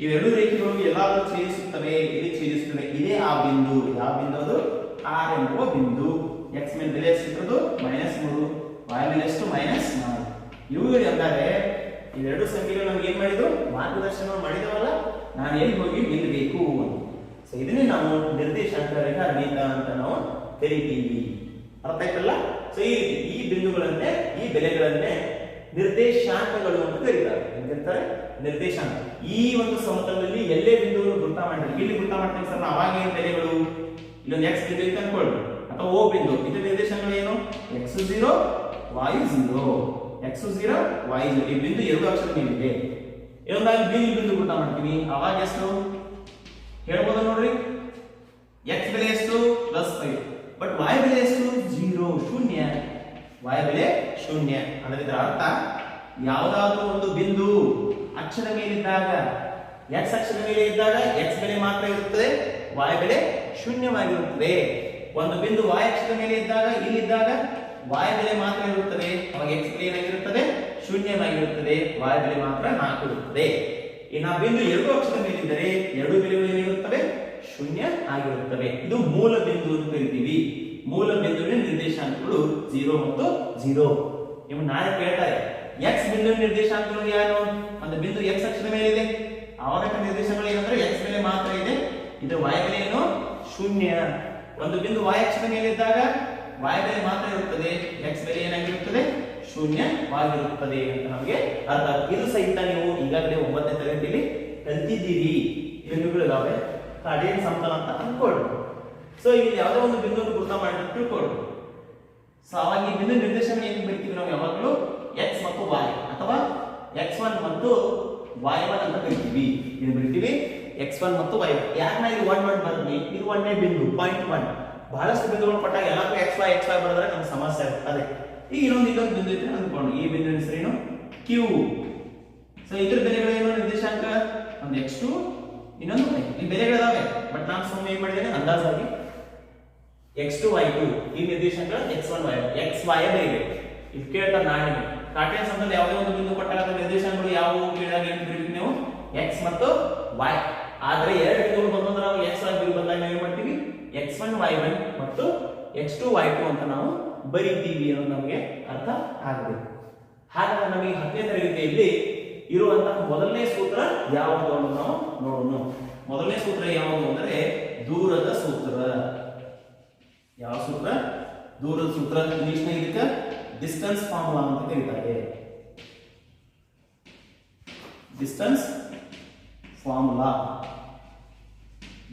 ಇವೆರಡು ರೇಖೆಗಳು ಎಲ್ಲಾದರೂ ಛೇದಿಸುತ್ತವೆ, ಇಲ್ಲಿ ಛೇದಿಸುತ್ತವೆ. ಇದೇ ಆ ಬಿಂದು. ಯಾವ ಬಿಂದು ಅದು? ಆರ್ ಎಂಬುವ ಬಿಂದು. ಎಕ್ಸ್ ಮೇಲೆ ಬೆಲೆ ಎಷ್ಟಿರೋದು? -3. ವೈ ಮೇಲೆ ಎಷ್ಟು? -4. ಇವುಗಳು ಎಂದರೆ ಇವೆರಡು ಸಂಖ್ಯೆಗಳು ನಮ್ಗೆ ಏನ್ ಮಾಡಿದ್ರು? ಮಾರ್ಗದರ್ಶನ ಮಾಡಿದವಲ್ಲ, ನಾನು ಎಲ್ಲಿ ಹೋಗಿ ನಿಲ್ಲಬೇಕು ಅಂತ. ಸೊ ಇದನ್ನೇ ನಾವು ನಿರ್ದೇಶಾಂಕ ರೇಖಾಗಣಿತ ಅಂತ ನಾವು ಕರಿತೀವಿ. ಅರ್ಥ ಆಯ್ತಲ್ಲ? ಸೊ ಈ ರೀತಿ ಈ ಬಿಂದುಗಳನ್ನೇ, ಈ ಬೆಲೆಗಳನ್ನೇ ನಿರ್ದೇಶಾಂಕಗಳು ಅಂತ ಕರೀತಾರೆ. ಏನ್ ಕರೀತಾರೆ? ನಿರ್ದೇಶಾಂಕ. ಈ ಒಂದು ಸಮತಲದಲ್ಲಿ ಎಲ್ಲೇ ಬಿಂದುವನ್ನು ಗುರ್ತ ಮಾಡಿದ್ರೆ, ಇಲ್ಲಿ ಗುರ್ತ ಮಾಡ್ತೀವಿ ಸರ್, ಅವಾಗ ಏನ್ ಬೆಲೆಗಳು? ಇಲ್ಲೊಂದು ಎಕ್ಸ್ ಬಿಂದು ಅಂತ ಅನ್ಕೊಳ್ಳಿ, ಅಥವಾ ಓ ಬಿಂದು. ಇದು ನಿರ್ದೇಶಾಂಕಗಳು ಏನು? x0 y0. x0 y0. ಈ ಬಿಂದು ಎರಡು ಅಕ್ಷರ ಮೇಲಿದೆ. ಇನ್ನೊಂದಾಗಿ ಬಿ ಬಿಂದು ಗುರ್ತ ಮಾಡ್ತೀವಿ, ಅವಾಗ ಎಷ್ಟು ಹೇಳ್ಬೋದು ನೋಡ್ರಿ? ಎಕ್ಸ್ ಬೆಲೆ ಎಷ್ಟು? +5. ಬಟ್ ವೈ ಬೆಲೆ ಎಷ್ಟು? 0, ಶೂನ್ಯ. ವೈ ಬೆಲೆ ಶೂನ್ಯ. ಅಂದ್ರೆ ಇದರ ಅರ್ಥ ಯಾವುದಾದ್ರೂ ಒಂದು ಬಿಂದು ಅಕ್ಷದ ಮೇಲಿದ್ದಾಗ, ಎಕ್ಸ್ ಅಕ್ಷದ ಮೇಲೆ ಇದ್ದಾಗ ಎಕ್ಸ್ ಬೆಲೆ ಮಾತ್ರ ಇರುತ್ತದೆ, ವೈ ಬೆಲೆ ಶೂನ್ಯವಾಗಿರುತ್ತದೆ. ಒಂದು ಬಿಂದು ವೈ ಅಕ್ಷದ ಮೇಲೆ ಇದ್ದಾಗ, ಇಲ್ಲಿದ್ದಾಗ ವೈ ಬೆಲೆ ಮಾತ್ರ ಇರುತ್ತದೆ, ಅವಾಗ ಎಕ್ಸ್ ಬೆಲೆ ಏನಾಗಿರುತ್ತದೆ? ಶೂನ್ಯವಾಗಿರುತ್ತದೆ. ವೈ ಬೆಲೆ ಮಾತ್ರ 4 ಇರುತ್ತದೆ. ಇನ್ನು ಆ ಬಿಂದು ಎರಡು ಅಕ್ಷದ ಮೇಲಿದ್ದರೆ ಎರಡು ಬೆಲೆಗಳು ಏನಿರುತ್ತವೆ? ಶೂನ್ಯ ಆಗಿರುತ್ತವೆ. ಇದು ಮೂಲ ಬಿಂದು ಅಂತ ಕರಿತೀವಿ. ಮೂಲ ಬಿಂದುವಿನ ನಿರ್ದೇಶಾಂಕಗಳು 0 ಮತ್ತು 0. ಇವು ನಾಳೆ ಕೇಳ್ತಾರೆ, ಎಕ್ಸ್ ಬಿಂದುವಿನ ನಿರ್ದೇಶಾಂಕಗಳು ಏನು? ಒಂದು ಬಿಂದು ಎಕ್ಸ್ ಅಕ್ಷದ ಮೇಲೆ ಇದೆ, ಅವಾಗ ನಿರ್ದೇಶಾಂಕಗಳು ಏನಂದ್ರೆ ಎಕ್ಸ್ ಬೆಲೆ ಮಾತ್ರ ಇದೆ, ಇದು ವೈ ಬೆಲೆ ಏನು? ಶೂನ್ಯ. ಒಂದು ಬಿಂದು ವೈ ಅಕ್ಷದ ಮೇಲೆ ಇದ್ದಾಗ y ಬೆಲೆ ಮಾತ್ರ ಇರುತ್ತದೆ, x ಬೆಲೆ ಏನಾಗಿರುತ್ತದೆ ಶೂನ್ಯವಾಗಿರುತ್ತದೆ ಅಂತ ನಮಗೆ ಅರ್ಥ. ಇದು ಸಹಿತ ನೀವು ಈಗಾಗಲೇ 9ನೇ ತರಗತಿಯಲ್ಲಿ ಕಲಿತಿದ್ದೀರಿ. ಬಿಂದುಗಳಿದಾವೆ, ಕಾರ್ಡಿಯನ್ ಸಮತಲ ಅಂತ ಅನ್ಕೊಳ್ಳಿ. ಸೊ ಇಲ್ಲಿ ಯಾವುದೋ ಒಂದು ಬಿಂದುವನ್ನು ಗುರುತ ಮಾಡಿ ತಿಳ್ಕೊಳ್ಳಿ. ಸೊ ಅವಾಗ ಈ ಬಿಂದು ನಿರ್ದೇಶನ ಏನು ಬರೀತೀವಿ ನಾವು ಯಾವಾಗಲೂ x ಮತ್ತು y ಅಥವಾ x1 ಮತ್ತು y1 ಅಂತ ಬರೀತೀವಿ. ಏನು ಬರೀತೀವಿ x1 ಮತ್ತು y1. ಯಾಕೆ ನಾ ಇಲ್ಲಿ 1 ಬರ್ತೀನಿ, ಇದು 1ನೇ ಬಿಂದು ಪಾಯಿಂಟ್ 1. ಬಹಳಷ್ಟು ಬಿಂದುಗಳು ಕೊಟ್ಟಾಗ ಎಲ್ಲಕ್ಕೂ xy ಬರೆದ್ರೆ ನಮ್ಗೆ ಸಮಸ್ಯೆ ಆಗುತ್ತೆ. ಅದೇ ಈಗ ಇನ್ನೊಂದು ಬಿಂದು ಇದ್ರೆ ಅಂದ್ಕೊಂಡು ಈ ಬಿಂದುವಿನ ಹೆಸರೇನು q. ಸೊ ಇದ್ರ ಬೆಲೆಗಳೇನು ನಿರ್ದೇಶಾಂಕ ಒಂದು x2 ಇನ್ನೊಂದು y. ಈ ಬೆಲೆಗಳಿದಾವೆ, ಬಟ್ ನಾನು ಸುಮ್ಮನೆ ಏನ್ ಮಾಡಿದ್ದೇನೆ ಅಂದಾಜಾಗಿ x2 y2 ಈ ನಿರ್ದೇಶಾಂಕ x1 y1 xy ಬರೀಬೇಕು. ಇದು ಕೇಳ್ತಾರೆ ನಾಳೆ ಕಾರ್ಟೇಸಿಯನ್ ಸಮತಲದಲ್ಲಿ ಯಾವುದೇ ಒಂದು ಬಿಂದು ಕೊಟ್ಟಾಗ ಅದರ ನಿರ್ದೇಶಾಂಕಗಳು ಯಾವುವು ಕೇಳಿದಾಗ ಏನು ಬರೀಬೇಕು ನೀವು x ಮತ್ತು y. ಆದರೆ ಎರಡು ಬಿಂದುಗಳು ಬಂದ್ರೆ ನಾವು x y ಬಿಂದು ಬಂದಾಗ ನಾವು ಏನು ಮಾಡ್ತೀವಿ x1 y1 ಮತ್ತು x2 y2 ಅಂತ ನಾವು ಬರೀತೀವಿ ಅನ್ನೋದು ನಮಗೆ ಅರ್ಥ ಆಗಬೇಕು. ಹಾಗಾದ್ರೆ ನಮಗೆ 10ನೇ ತರಗತಿಯಲ್ಲಿ ಇರುವಂತಹ ಮೊದಲನೇ ಸೂತ್ರ ಯಾವುದು ಅಂತ ನಾವು ನೋಡೋಣ. ಮೊದಲನೇ ಸೂತ್ರ ಯಾವುದು ಅಂದರೆ ದೂರದ ಸೂತ್ರ. ಯಾವ ಸೂತ್ರ? ದೂರದ ಸೂತ್ರ. ಇಂಗ್ಲಿಷ್ನ ಇದಕ್ಕೆ ಡಿಸ್ಟೆನ್ಸ್ ಫಾರ್ಮುಲಾ ಅಂತ ಕರೀತಾರೆ. ಡಿಸ್ಟೆನ್ಸ್ ಫಾರ್ಮುಲಾ,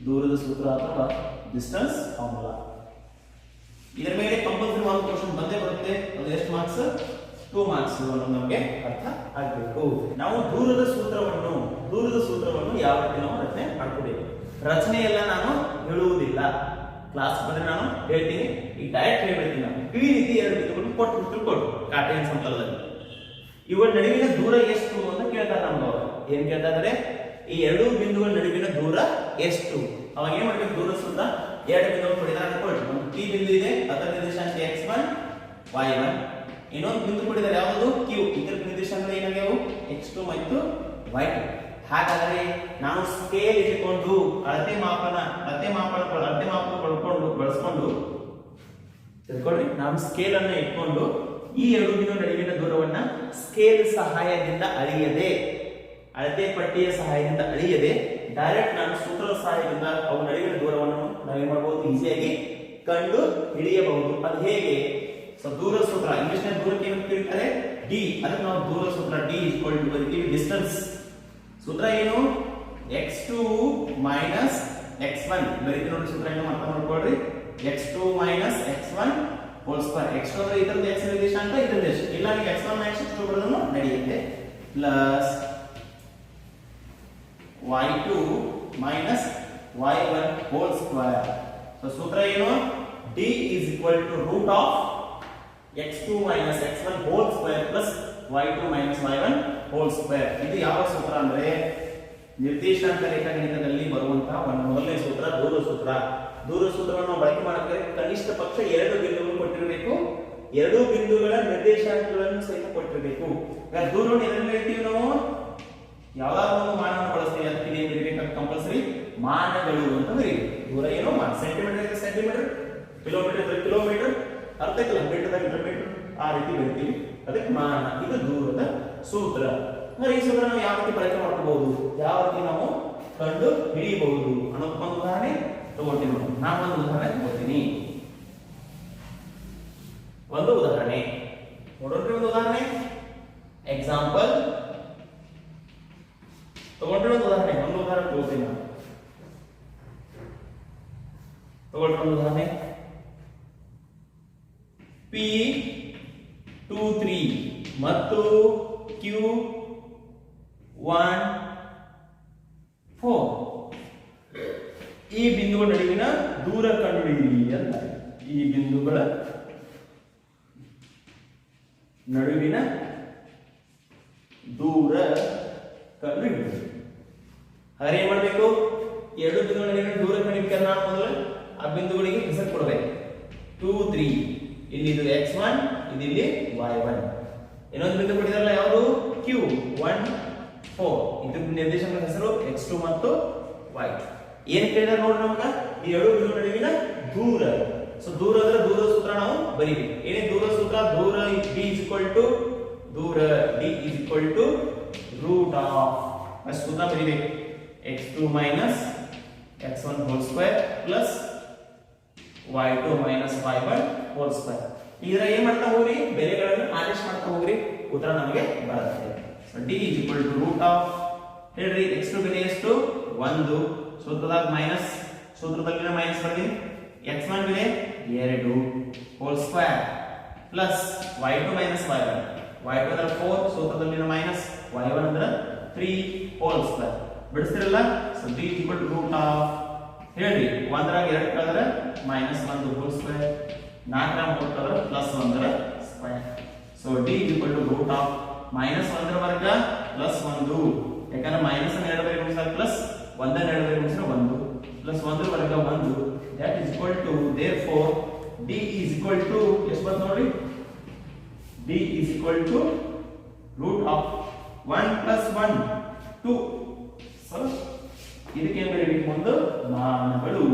ದೂರದ ಸೂತ್ರ ಅಥವಾ ಡಿಸ್ಟೆನ್ಸ್ ಫಾರ್ಮುಲಾ. ಇದರ ಮೇಲೆ ಕಂಪಲ್ಸರಿ ಒಂದು ಕ್ವಶನ್ ಬಂದೇ ಬರುತ್ತೆ. ಅದು ಎಷ್ಟು ಮಾರ್ಕ್ಸ್? 2 ಮಾರ್ಕ್ಸ್ ಅನ್ನೋದು ನಮಗೆ ಅರ್ಥ ಆಗಬೇಕು. ನಾವು ದೂರದ ಸೂತ್ರವನ್ನು ಯಾವ ರೀತಿ ನಾವು ರಚನೆ ಮಾಡ್ಕೋಬೇಕು. ರಚನೆ ಎಲ್ಲ ನಾನು ಹೇಳುವುದಿಲ್ಲ, ಕ್ಲಾಸ್ ಬಂದ್ರೆ ನಾನು ಹೇಳ್ತೀನಿ. ಈಗ ಡೈರೆಕ್ಟ್ ಹೇಳ್ಬಿಡ್ತೀನಿ. ನಾನು ಈ ರೀತಿ ಎರಡು ಬಿಂದುಗಳು ಕೊಟ್ಟು ತಿಳ್ಕೊಡು ಕಾರ್ಟೇಸಿಯನ್ ಸಮತಲದಲ್ಲಿ. ಇವುಗಳ ನಡುವಿನ ದೂರ ಎಷ್ಟು ಅಂತ ಕೇಳ್ತಾರೆ ನಮ್ಗೆ. ಅವರು ಏನ್ ಕೇಳ್ತಾ ಇದ್ದಾರೆ, ಈ ಎರಡು ಬಿಂದುಗಳ ನಡುವಿನ ದೂರ ಎಷ್ಟು? ಅವಾಗ ಏನ್ ಮಾಡ್ಬೇಕು, ದೂರ ಸೂತ್ರ ಎರಡು ಬಿಂದುಗಳು ಕೊಡಿದಾರೆ ಅನ್ಕೊಳ್ಳಿ. ಒಂದು P ಬಿಂದು ಇದೆ, ಅದರ ನಿರ್ದೇಶಾಂಕ x1 y1. ಇನ್ನೊಂದು ಬಿಂದು ಕೊಡಿದಾರೆ ಯಾವುದು Q, ಇದರ ನಿರ್ದೇಶಾಂಕಗಳು ಏನಾಗ್ಯಾವು x2 ಮತ್ತು y2. ಹಾಗಾದರೆ ನಾನು ಸ್ಕೇಲ್ ಇಟ್ಟುಕೊಂಡು ಅಳತೆ ಮಾಪನ ಬಳಸ್ಕೊಂಡು ತಿಳ್ಕೊಳ್ಳಿ. ನಾನು ಸ್ಕೇಲ್ ಅನ್ನು ಇಟ್ಕೊಂಡು ಈ ಎರಡು ಬಿಂದು ನಡುವಿನ ದೂರವನ್ನ ಸ್ಕೇಲ್ ಸಹಾಯದಿಂದ ಅಳತೆ ಪಟ್ಟಿಯ ಸಹಾಯದಿಂದ ಅಳಿಯದೆ ಡೈರೆಕ್ಟ್ ನಾನು ಸೂತ್ರದ ಸಹಾಯದಿಂದ ಅವು ನಡುವಿನ ದೂರವನ್ನು ನಾವೇನ್ ಮಾಡಬಹುದು, ಈಸಿಯಾಗಿ ಕಂಡು ಹಿಡಿಯಬಹುದು. ಅದು ಹೇಗೆ? ಸೊ ದೂರದ ಸೂತ್ರ ಇಂಗ್ಲಿಷ್ ನ ದೂರಕ್ಕೆ ಏನು ಕರೀತಾರೆ? d. ಅದಕ್ಕೆ ನಾವು ದೂರದ ಸೂತ್ರ d ಬರೀತೀವಿ. ಡಿಸ್ಟೆನ್ಸ್ ಸೂತ್ರ ಏನು? x2 ಮೈನಸ್ x1 ಬರೀತೀವಿ ನೋಡಿ. ಸೂತ್ರ ಏನು ಅರ್ಥ ಮಾಡ್ಕೊಳ್ರಿ. x2 minus x1 whole square. x2 ಅಂದ್ರೆ ಇದರ x ನಿರ್ದೇಶಾಂಕ, ಇದರ ಇಲ್ಲ ನೀವು x1 ಮೈನಸ್ x2 ಬರೋದನ್ನು ನಡೆಯುತ್ತೆ. Plus y2 minus y1 whole square. So ಸೂತ್ರ ಏನು? d is equal to root of x2 minus x1 whole square plus y2 minus y1 whole square. ಇದು ಯಾವ ಸೂತ್ರ ಅಂದ್ರೆ ನಿರ್ದೇಶಾಂಕ ರೇಖಾಗಣಿತದಲ್ಲಿ ಬರುವಂತಹ ಒಂದು ಮೊದಲನೇ ಸೂತ್ರ ದೂರ ಸೂತ್ರ. ದೂರ ಸೂತ್ರವನ್ನು ನಾವು ಬಳಕೆ ಮಾಡಬೇಕಾದ್ರೆ ಕನಿಷ್ಠ ಪಕ್ಷ ಎರಡು ಬಿಂದುಗಳು ಕೊಟ್ಟಿರಬೇಕು, ಎರಡು ಬಿಂದುಗಳ ನಿರ್ದೇಶಾಂಕಗಳನ್ನು ಸಹಿತ ಕೊಟ್ಟಿರಬೇಕು. ಈಗ ದೂರವನ್ನು ಎದರಲ್ಲಿ ಹೇಳ್ತೀವಿ ನಾವು? ಯಾವ್ದಾದ್ರು ಒಂದು ಮಾನವನ್ನು ಬಳಸ್ತೀವಿ. ಅದಕ್ಕೆ ಏನು ಬರೀಬೇಕು? ಕಂಪಲ್ಸರಿ ಮಾನಗಳು ಅಂತ ಬರೀಬೇಕು. ದೂರ ಏನು? ಸೆಂಟಿಮೀಟರ್ ಇದ್ರೆ ಸೆಂಟಿಮೀಟರ್, ಕಿಲೋಮೀಟರ್ ಇದ್ರೆ ಕಿಲೋಮೀಟರ್, ಅರ್ಥ ಇಲ್ಲ ಮೀಟರ್ ಮೀಟರ್, ಆ ರೀತಿ ಬರೀತೀವಿ. ಅದಕ್ಕೆ ಮಾನ. ಇದು ದೂರದ ಸೂತ್ರ. ಈ ಸೂತ್ರ ನಾವು ಯಾವ ರೀತಿ ಬಳಕೆ ಮಾಡ್ಕೋಬಹುದು, ಯಾವ ರೀತಿ ನಾವು ಕಂಡು ಹಿಡಿಯಬಹುದು ಅನ್ನೋದು ಒಂದು ಉದಾಹರಣೆ ತಗೊಳ್ತೀನಿ. ನಾನು ಒಂದು ಉದಾಹರಣೆ ತಗೋತೀನಿ. ಒಂದು ಉದಾಹರಣೆ ನೋಡ್ರಿ. ಒಂದು ಉದಾಹರಣೆ ಎಕ್ಸಾಂಪಲ್ ತಗೊಂಡ್ರೆ ಒಂದು ಉದಾಹರಣೆ ತಗೋತೀನಿ ನಾನು. ತಗೊಳ್ರಿ ಒಂದು ಉದಾಹರಣೆ. P23 ಮತ್ತು Q14 ಈ ಬಿಂದುಗಳ ನಡುವಿನ ದೂರ ಕಂಡುಹಿಡಿಯಿರಿ ಅಂತ. ಈ ಬಿಂದುಗಳ ನಡುವಿನ ದೂರ ಕಂಡುಹಿಡಿಯಿರಿ. ಹಾಗಾದ್ರೆ ಏನ್ ಮಾಡಬೇಕು? ಎರಡು ಬಿಂದುಗಳ ನಡುವಿನ ದೂರ ಕಂಡುಹಿಡಿಯಕ್ಕೆ ನಾವು ಮೊದಲು ಆ ಬಿಂದುಗಳಿಗೆ ಹೆಸರು ಕೊಡಬೇಕು. 2 3 ಇಲ್ಲಿ ಇದು x1, ಇಲ್ಲಿ y1. ಇನ್ನೊಂದು ಬಿಂದು ಕೊಟ್ಟಿದಾರಲ್ಲ ಯಾವುದು? Q14. ಇದು ನಿರ್ದೇಶಾಂಕದ ಹೆಸರು x2 ಮತ್ತು y2. ಏನು ಕೇಳಿದಾರೆ ನೋಡ್ರಿ ನಮ್ಗೆ? ಈ ಎರಡು ಬಿಂದು ನಡುವಿನ ದೂರ. ಸೊ ದೂರ ಅಂದ್ರೆ ದೂರದ ಸೂತ್ರ ನಾವು ಬರೀಬೇಕು. ಏನೇ ದೂರ ಸೂತ್ರ? ದೂರ d is equal to root of ಸೂತ್ರ ಬರೀಬೇಕು. x2 minus x1 whole square plus y2 minus y1 whole square. ಇದರ ಏನು ಮಾಡ್ತಾ ಹೋಗ್ರಿ, ಬೆಲೆಗಳನ್ನು ಆದೇಶ ಮಾಡ್ತಾ ಹೋಗ್ರಿ, ಉತ್ತರ ನಮಗೆ ಬರುತ್ತೆ. So d is equal to root of, ಹೇಳ್ರಿ x2 ಬೆಲೆ ಎಷ್ಟು 1, ಸೂತ್ರದಾಗ ಮೈನಸ್, ಸೂತ್ರದಲ್ಲಿನ ಮೈನಸ್ ಬರ್ತೀನಿ, x1 ಬೆಲೆ 2 whole square plus y2 minus y1, y2 ಅಂದ್ರೆ 4, ಸೂತ್ರದಲ್ಲಿನ ಮೈನಸ್, y1 ಅಂದ್ರೆ 3 whole square. ಬಿಡಿಸ್ತಿರಲ್ಲ. So d is equal to root of, ಹೇಳ್ರಿ 1ರಾಗ 2 ಕಳೆದ್ರೆ -1 whole square, 4ರಾಗ 3 ಕಳೆದ್ರೆ +1 square. So d is equal to root of -1 ವರ್ಗ +1, ಯಾಕಂದ್ರೆ ಮೈನಸ್ ಅನ್ನು 2 ಬಾರಿ ಗುಣಿಸಿದಾಗ ಪ್ಲಸ್ 1 ಅನ್ನು 2 ಬಾರಿ ಗುಣಿಸಿದ್ರೆ 1 ಪ್ಲಸ್ 1 ವರ್ಗ 1, that is equal to, therefore d is equal to ಎಷ್ಟು ಬಂತು ನೋಡಿ, d is equal to root of 1 plus 1 2. So ಇದಕ್ಕೆ ಏನು ಬರೀಬೇಕು, ಒಂದು ಮಾನಗಳು.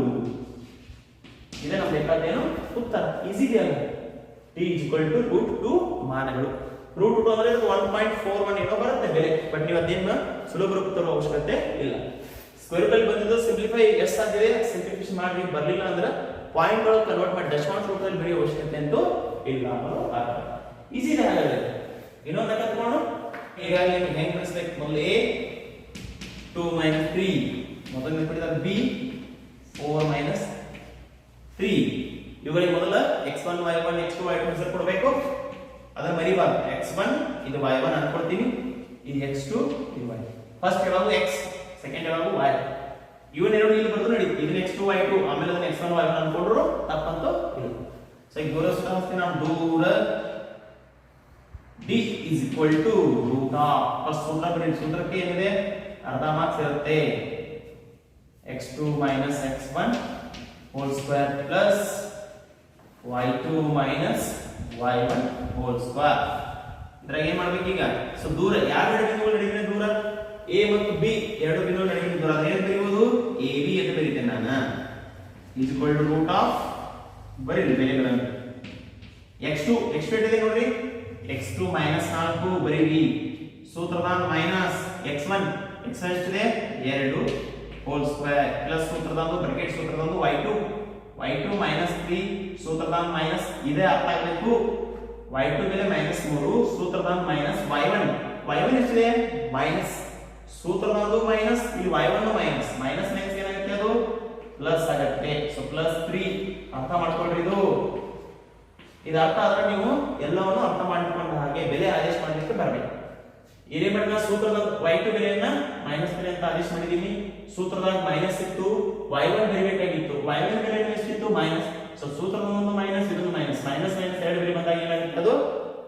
ಇದೆ ನಮ್ಗೆ ಬೇಕಾದೇನು ಉತ್ತರ, ಈಸಿ ಇದೆಯಲ್ಲ. d is equal to root 2 ಮಾನಗಳು. Root 2 ಅಂದ್ರೆ 1.41 ಏನೋ ಬರುತ್ತೆ ಬೆಲೆ, ಬಟ್ ನೀವು ಅದೇನು ಸುಲಭ ರೂಪ ತರೋ ಅವಶ್ಯಕತೆ ಇಲ್ಲ. ಸ್ಕ್ವೇರ್ ರೂಟ್ ಅಲ್ಲಿ ಬಂದಿದ್ದು ಸಿಂಪ್ಲಿಫೈ ಎಷ್ಟು ಸಾಧ್ಯ ಇದೆ ಸಿಂಪ್ಲಿಫಿಕೇಶನ್ ಮಾಡಿ, ಬರಲಿಲ್ಲ ಅಂದ್ರೆ ಪಾಯಿಂಟ್ ಒಳಗೆ ಕನ್ವರ್ಟ್ ಮಾಡಿ ದಶಮಾಂಶ ರೂಪದಲ್ಲಿ ಬರೆಯೋ ಅವಶ್ಯಕತೆ ಅಂತೂ ಇಲ್ಲ ಅನ್ನೋದು ಅರ್ಥ. ಈಸಿ ಇದೆ. ಹಾಗಾದ್ರೆ ಇನ್ನೊಂದು ಲೆಕ್ಕ ತಗೊಂಡು ಈಗಾಗಲೇ ನಿಮಗೆ ಹೆಂಗೆ ಕಳಿಸ್ಬೇಕು, ಮೊದಲು a 2 minus 3, ಮೊದಲು ನೆನಪಿಡಿದಾಗ b 4 minus 3, ಇವುಗಳಿಗೆ ಮೊದಲ x1 y1 x2 y2 ಹೆಸರು ಕೊಡಬೇಕು. ಅದನ್ನ ಮರಿಬಾರ್ದು. x1 ಇದು y1 ಅನ್ಕೊಳ್ತೀನಿ, ಇದು x2 ಇದು y. ಫಸ್ಟ್ ಯಾವಾಗ x, ಸೆಕೆಂಡ್ ಯಾವಾಗ y. ಇವನ್ ಎರಡು ಇಲ್ಲಿ ಬರೆದು ನಡಿ, ಇದನ್ನ x2 y2 ಆಮೇಲೆ ಅದನ್ನ x1 y1 ಅನ್ಕೊಂಡ್ರು ತಪ್ಪಂತೂ ಇಲ್ಲ. ಸೊ ಈಗ ದೂರ ಸುತ್ತಮುತ್ತ ನಾವು ದೂರ d is equal to root of, first ಸೂತ್ರ ಬರೀ, ಸೂತ್ರಕ್ಕೆ ಏನಿದೆ ಅರ್ಧ ಮಾರ್ಕ್ಸ್ ಇರುತ್ತೆ, x2 minus x1 whole square plus y2 minus y1 whole square. ಇದ್ರಾಗ ಏನ್ ಮಾಡ್ಬೇಕು ಈಗ, ಸೊ ದೂರ ಯಾವ ಎರಡು ಬಿಂದುಗಳ ನಡುವಿನ ದೂರ a ಮತ್ತು b, ಎರಡು ಬಿಂದುಗಳ ನಡುವಿನ ದೂರ ಏನು ಬರೆಯುವುದು, ab ಅಂತ ಬರೀತೇನೆ ನಾನು. is equal to root of, ಬರೀರಿ ಬೆಲೆಗಳನ್ನು, x2 ಇದೆ ನೋಡ್ರಿ, x2 minus 4 ಬರೀರಿ, ಸೂತ್ರದಾನ ಮೈನಸ್ x1 ಎಷ್ಟಿದೆ 2 whole square ಪ್ಲಸ್ ಸೂತ್ರದಾನ ಬ್ರಾಕೆಟ್ ಸೂತ್ರದಾನ y2 minus 3, ಸೂತ್ರದಾನ ಮೈನಸ್ ಇದೆ ಅರ್ಥ ಆಗಬೇಕು, y2 ಮೇಲೆ -3, ಸೂತ್ರದಾನ ಮೈನಸ್ y1 ಎಷ್ಟಿದೆ ಮೈನಸ್, ಸೂತ್ರದಾನ ಮೈನಸ್, ಇಲ್ಲಿ y1 ಮೈನಸ್ ಏನಾಗುತ್ತೆ, ಅದು ಪ್ಲಸ್ ಆಗುತ್ತೆ. ಸೊ +3 ಅರ್ಥ ಮಾಡ್ಕೊಳ್ರಿ. ಇದು ಅರ್ಥ ಆದ್ರೆ ನೀವು ಎಲ್ಲವನ್ನು ಅರ್ಥ ಮಾಡಿಕೊಂಡ ಹಾಗೆ ಬೆಲೆ ಆದೇಶ ಮಾಡಲಿಕ್ಕೆ ಬರಬೇಕು. ಇದೇ ಬಟ್ ನಾವು ಸೂತ್ರದ y2 ಬೆಲೆಯನ್ನ -3 ಅಂತ ಆದೇಶ ಮಾಡಿದೀನಿ, ಸೂತ್ರದಾಗ ಮೈನಸ್ ಇತ್ತು, y1 ಬರಬೇಕಾಗಿತ್ತು, y1 ಬೆಲೆ ಎಷ್ಟಿತ್ತು ಮೈನಸ್. ಸೊ ಸೂತ್ರದೊಂದು ಮೈನಸ್, ಇದೊಂದು ಮೈನಸ್, ಎರಡು ಬೆಲೆ ಬಂದಾಗ ಏನಾಗುತ್ತೆ, ಅದು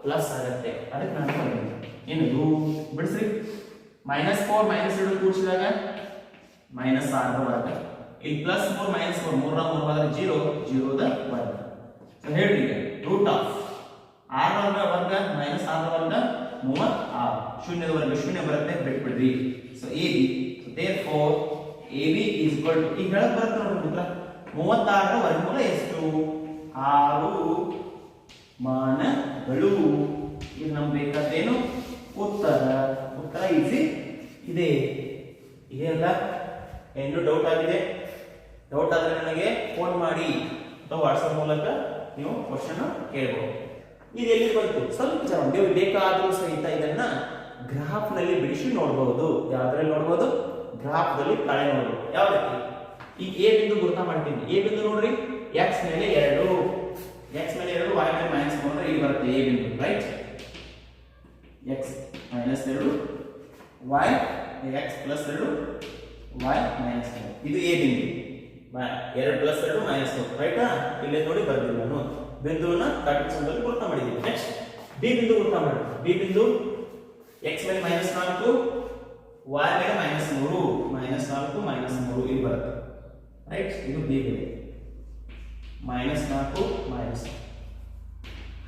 ಪ್ಲಸ್ ಆಗುತ್ತೆ. ಅದಕ್ಕೆ ನಾನು ಮಾಡಿದ್ದೀನಿ. ಏನು ಬಿಡಿಸ್ರಿ, -4 -2 ಕೂಡಿಸಿದಾಗ -6 ವರ್ಗ, ಇಲ್ಲಿ +4 -4 3 ಹೋದ್ರೆ 0 0ದ ವರ್ಗ. ಸೊ ಹೇಳ್ರಿ ರೂಟ್ ಆಫ್ 6 ವರ್ಗ -6 ವರ್ಗ 36, ಶೂನ್ಯದ ವರ್ಗ ಶೂನ್ಯ ಬರುತ್ತೆ, ಬಿಟ್ಬಿಡ್ರಿ. So AB, therefore AB is equal to, ಈಗ ಹೇಳಕ್ ಬರುತ್ತೆ ನೋಡ್ರಿ ಉತ್ತರ, 36ರ ವರ್ಗಮೂಲ ಎಷ್ಟು, 6 ಮಾನಗಳು. ಇದು ನಮ್ಗೆ ಬೇಕಾದ್ದೇನು ಉತ್ತರ ಈಸಿ ಇದೆ. ಇದೆಲ್ಲ ಏನು ಡೌಟ್ ಆಗಿದೆ, ಡೌಟ್ ಆದ್ರೆ ನನಗೆ ಫೋನ್ ಮಾಡಿ ಅಥವಾ ವಾಟ್ಸಪ್ ಮೂಲಕ ನೀವು ಕ್ವಶನ್ ಕೇಳಬಹುದು. ಇದು ಎಲ್ಲಿ ಬಂತು ಸ್ವಲ್ಪ ಜನ ಬೇಕಾದರೂ ಸಹಿತ ಇದನ್ನ ಗ್ರಾಫ್ ನಲ್ಲಿ ಬಿಡಿಸಿ ನೋಡಬಹುದು. ಯಾವ್ದ್ರಲ್ಲಿ ನೋಡಬಹುದು, ಗ್ರಾಫ್ ದಲ್ಲಿ ಕಳೆ ನೋಡಬಹುದು. ಯಾವ ರೀತಿ, ಈಗ ಎ ಬಿಂದು ಗುರುತ ಮಾಡ್ತೀನಿ, ಎ ಬಿಂದು ನೋಡ್ರಿ, x ಮೇಲೆ 2 y ಮೇಲೆ -3 ಇಲ್ಲಿ ಬರುತ್ತೆ ಎ ಬಿಂದು, right. x -2 y x +2 y -3, ಇದು ಎ ಬಿಂದು. 2 + 2 -4, ರೈಟಾ. ಇಲ್ಲಿ ನೋಡಿ ಬರ್ತೀನಿ ನಾನು ಬಿಂದುವನ್ನ ಕಾಟಿಸಂದಲ್ಲಿ ಗುರುತ ಮಾಡಿದ್ದೀನಿ. ನೆಕ್ಸ್ಟ್ ಬಿ ಬಿಂದು ಗುರುತ ಮಾಡಿ, ಬಿ ಬಿಂದು x ಮೇಲೆ -4 y ಮೇಲೆ -3 -4 ಇಲ್ಲಿ ಬರುತ್ತೆ, ರೈಟ್. ಇದು ಬಿ ಬಿಂದು -4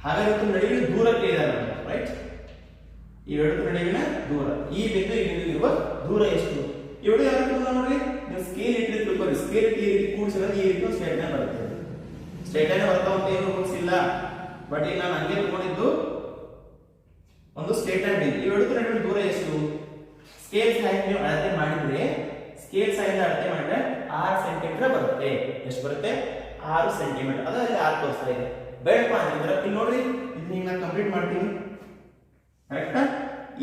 ಹಾಗಾದ್ರೆ ನಡುವಿನ ದೂರ ಕೇಳಿದಾರೆ, ರೈಟ್. ಇವೆರಡು ನಡುವಿನ ದೂರ, ಈ ಬಿಂದು ಇರುವ ದೂರ ಎಷ್ಟು, ಇವೆರಡು ಯಾರು ನೋಡ್ರಿ, ನೀವು ಸ್ಕೇಲ್ ಇಟ್ಟು ತಿಳ್ಕೊಳ್ಳಿ. ಸ್ಕೇಲ್ ಇಟ್ಟು ಈ ರೀತಿ ಕೂಡಿಸಿದ್ರೆ ಈ ರೀತಿ ಸ್ಟ್ರೈಟ್ ಲೈನ್ ಬರುತ್ತೆ. ಸ್ಟ್ರೈಟ್ ಲೈನ್ ಬರ್ತಾ ಅಂತ ಏನು ರೂಲ್ಸ್ ಇಲ್ಲ, ಬಟ್ ಈಗ ನಾನು ಹಂಗೆ ತಗೊಂಡಿದ್ದು ಒಂದು ಸ್ಟ್ರೈಟ್ ಲೈನ್ ಇದೆ. ಇವೆರಡು ನಡುವಿನ ದೂರ ಎಷ್ಟು, ಸ್ಕೇಲ್ ಸಹಾಯ ನೀವು ಅಳತೆ ಮಾಡಿದ್ರೆ, ಸ್ಕೇಲ್ ಸಹಾಯದಿಂದ ಅಳತೆ ಮಾಡಿದ್ರೆ 6 ಸೆಂಟಿಮೀಟರ್ ಬರುತ್ತೆ. ಎಷ್ಟು ಬರುತ್ತೆ, 6 ಸೆಂಟಿಮೀಟರ್. ಅದರಲ್ಲಿ 6 ತೋರಿಸ್ತಾ ಇದೆ. ಬೇಡಪ್ಪ ಅಂತಂದ್ರೆ ಇಲ್ಲಿ ನೋಡ್ರಿ, ಇದನ್ನ ಹಿಂಗೆ ನಾನು ಕಂಪ್ಲೀಟ್ ಮಾಡ್ತೀನಿ. ಕರೆಕ್ಟಾ?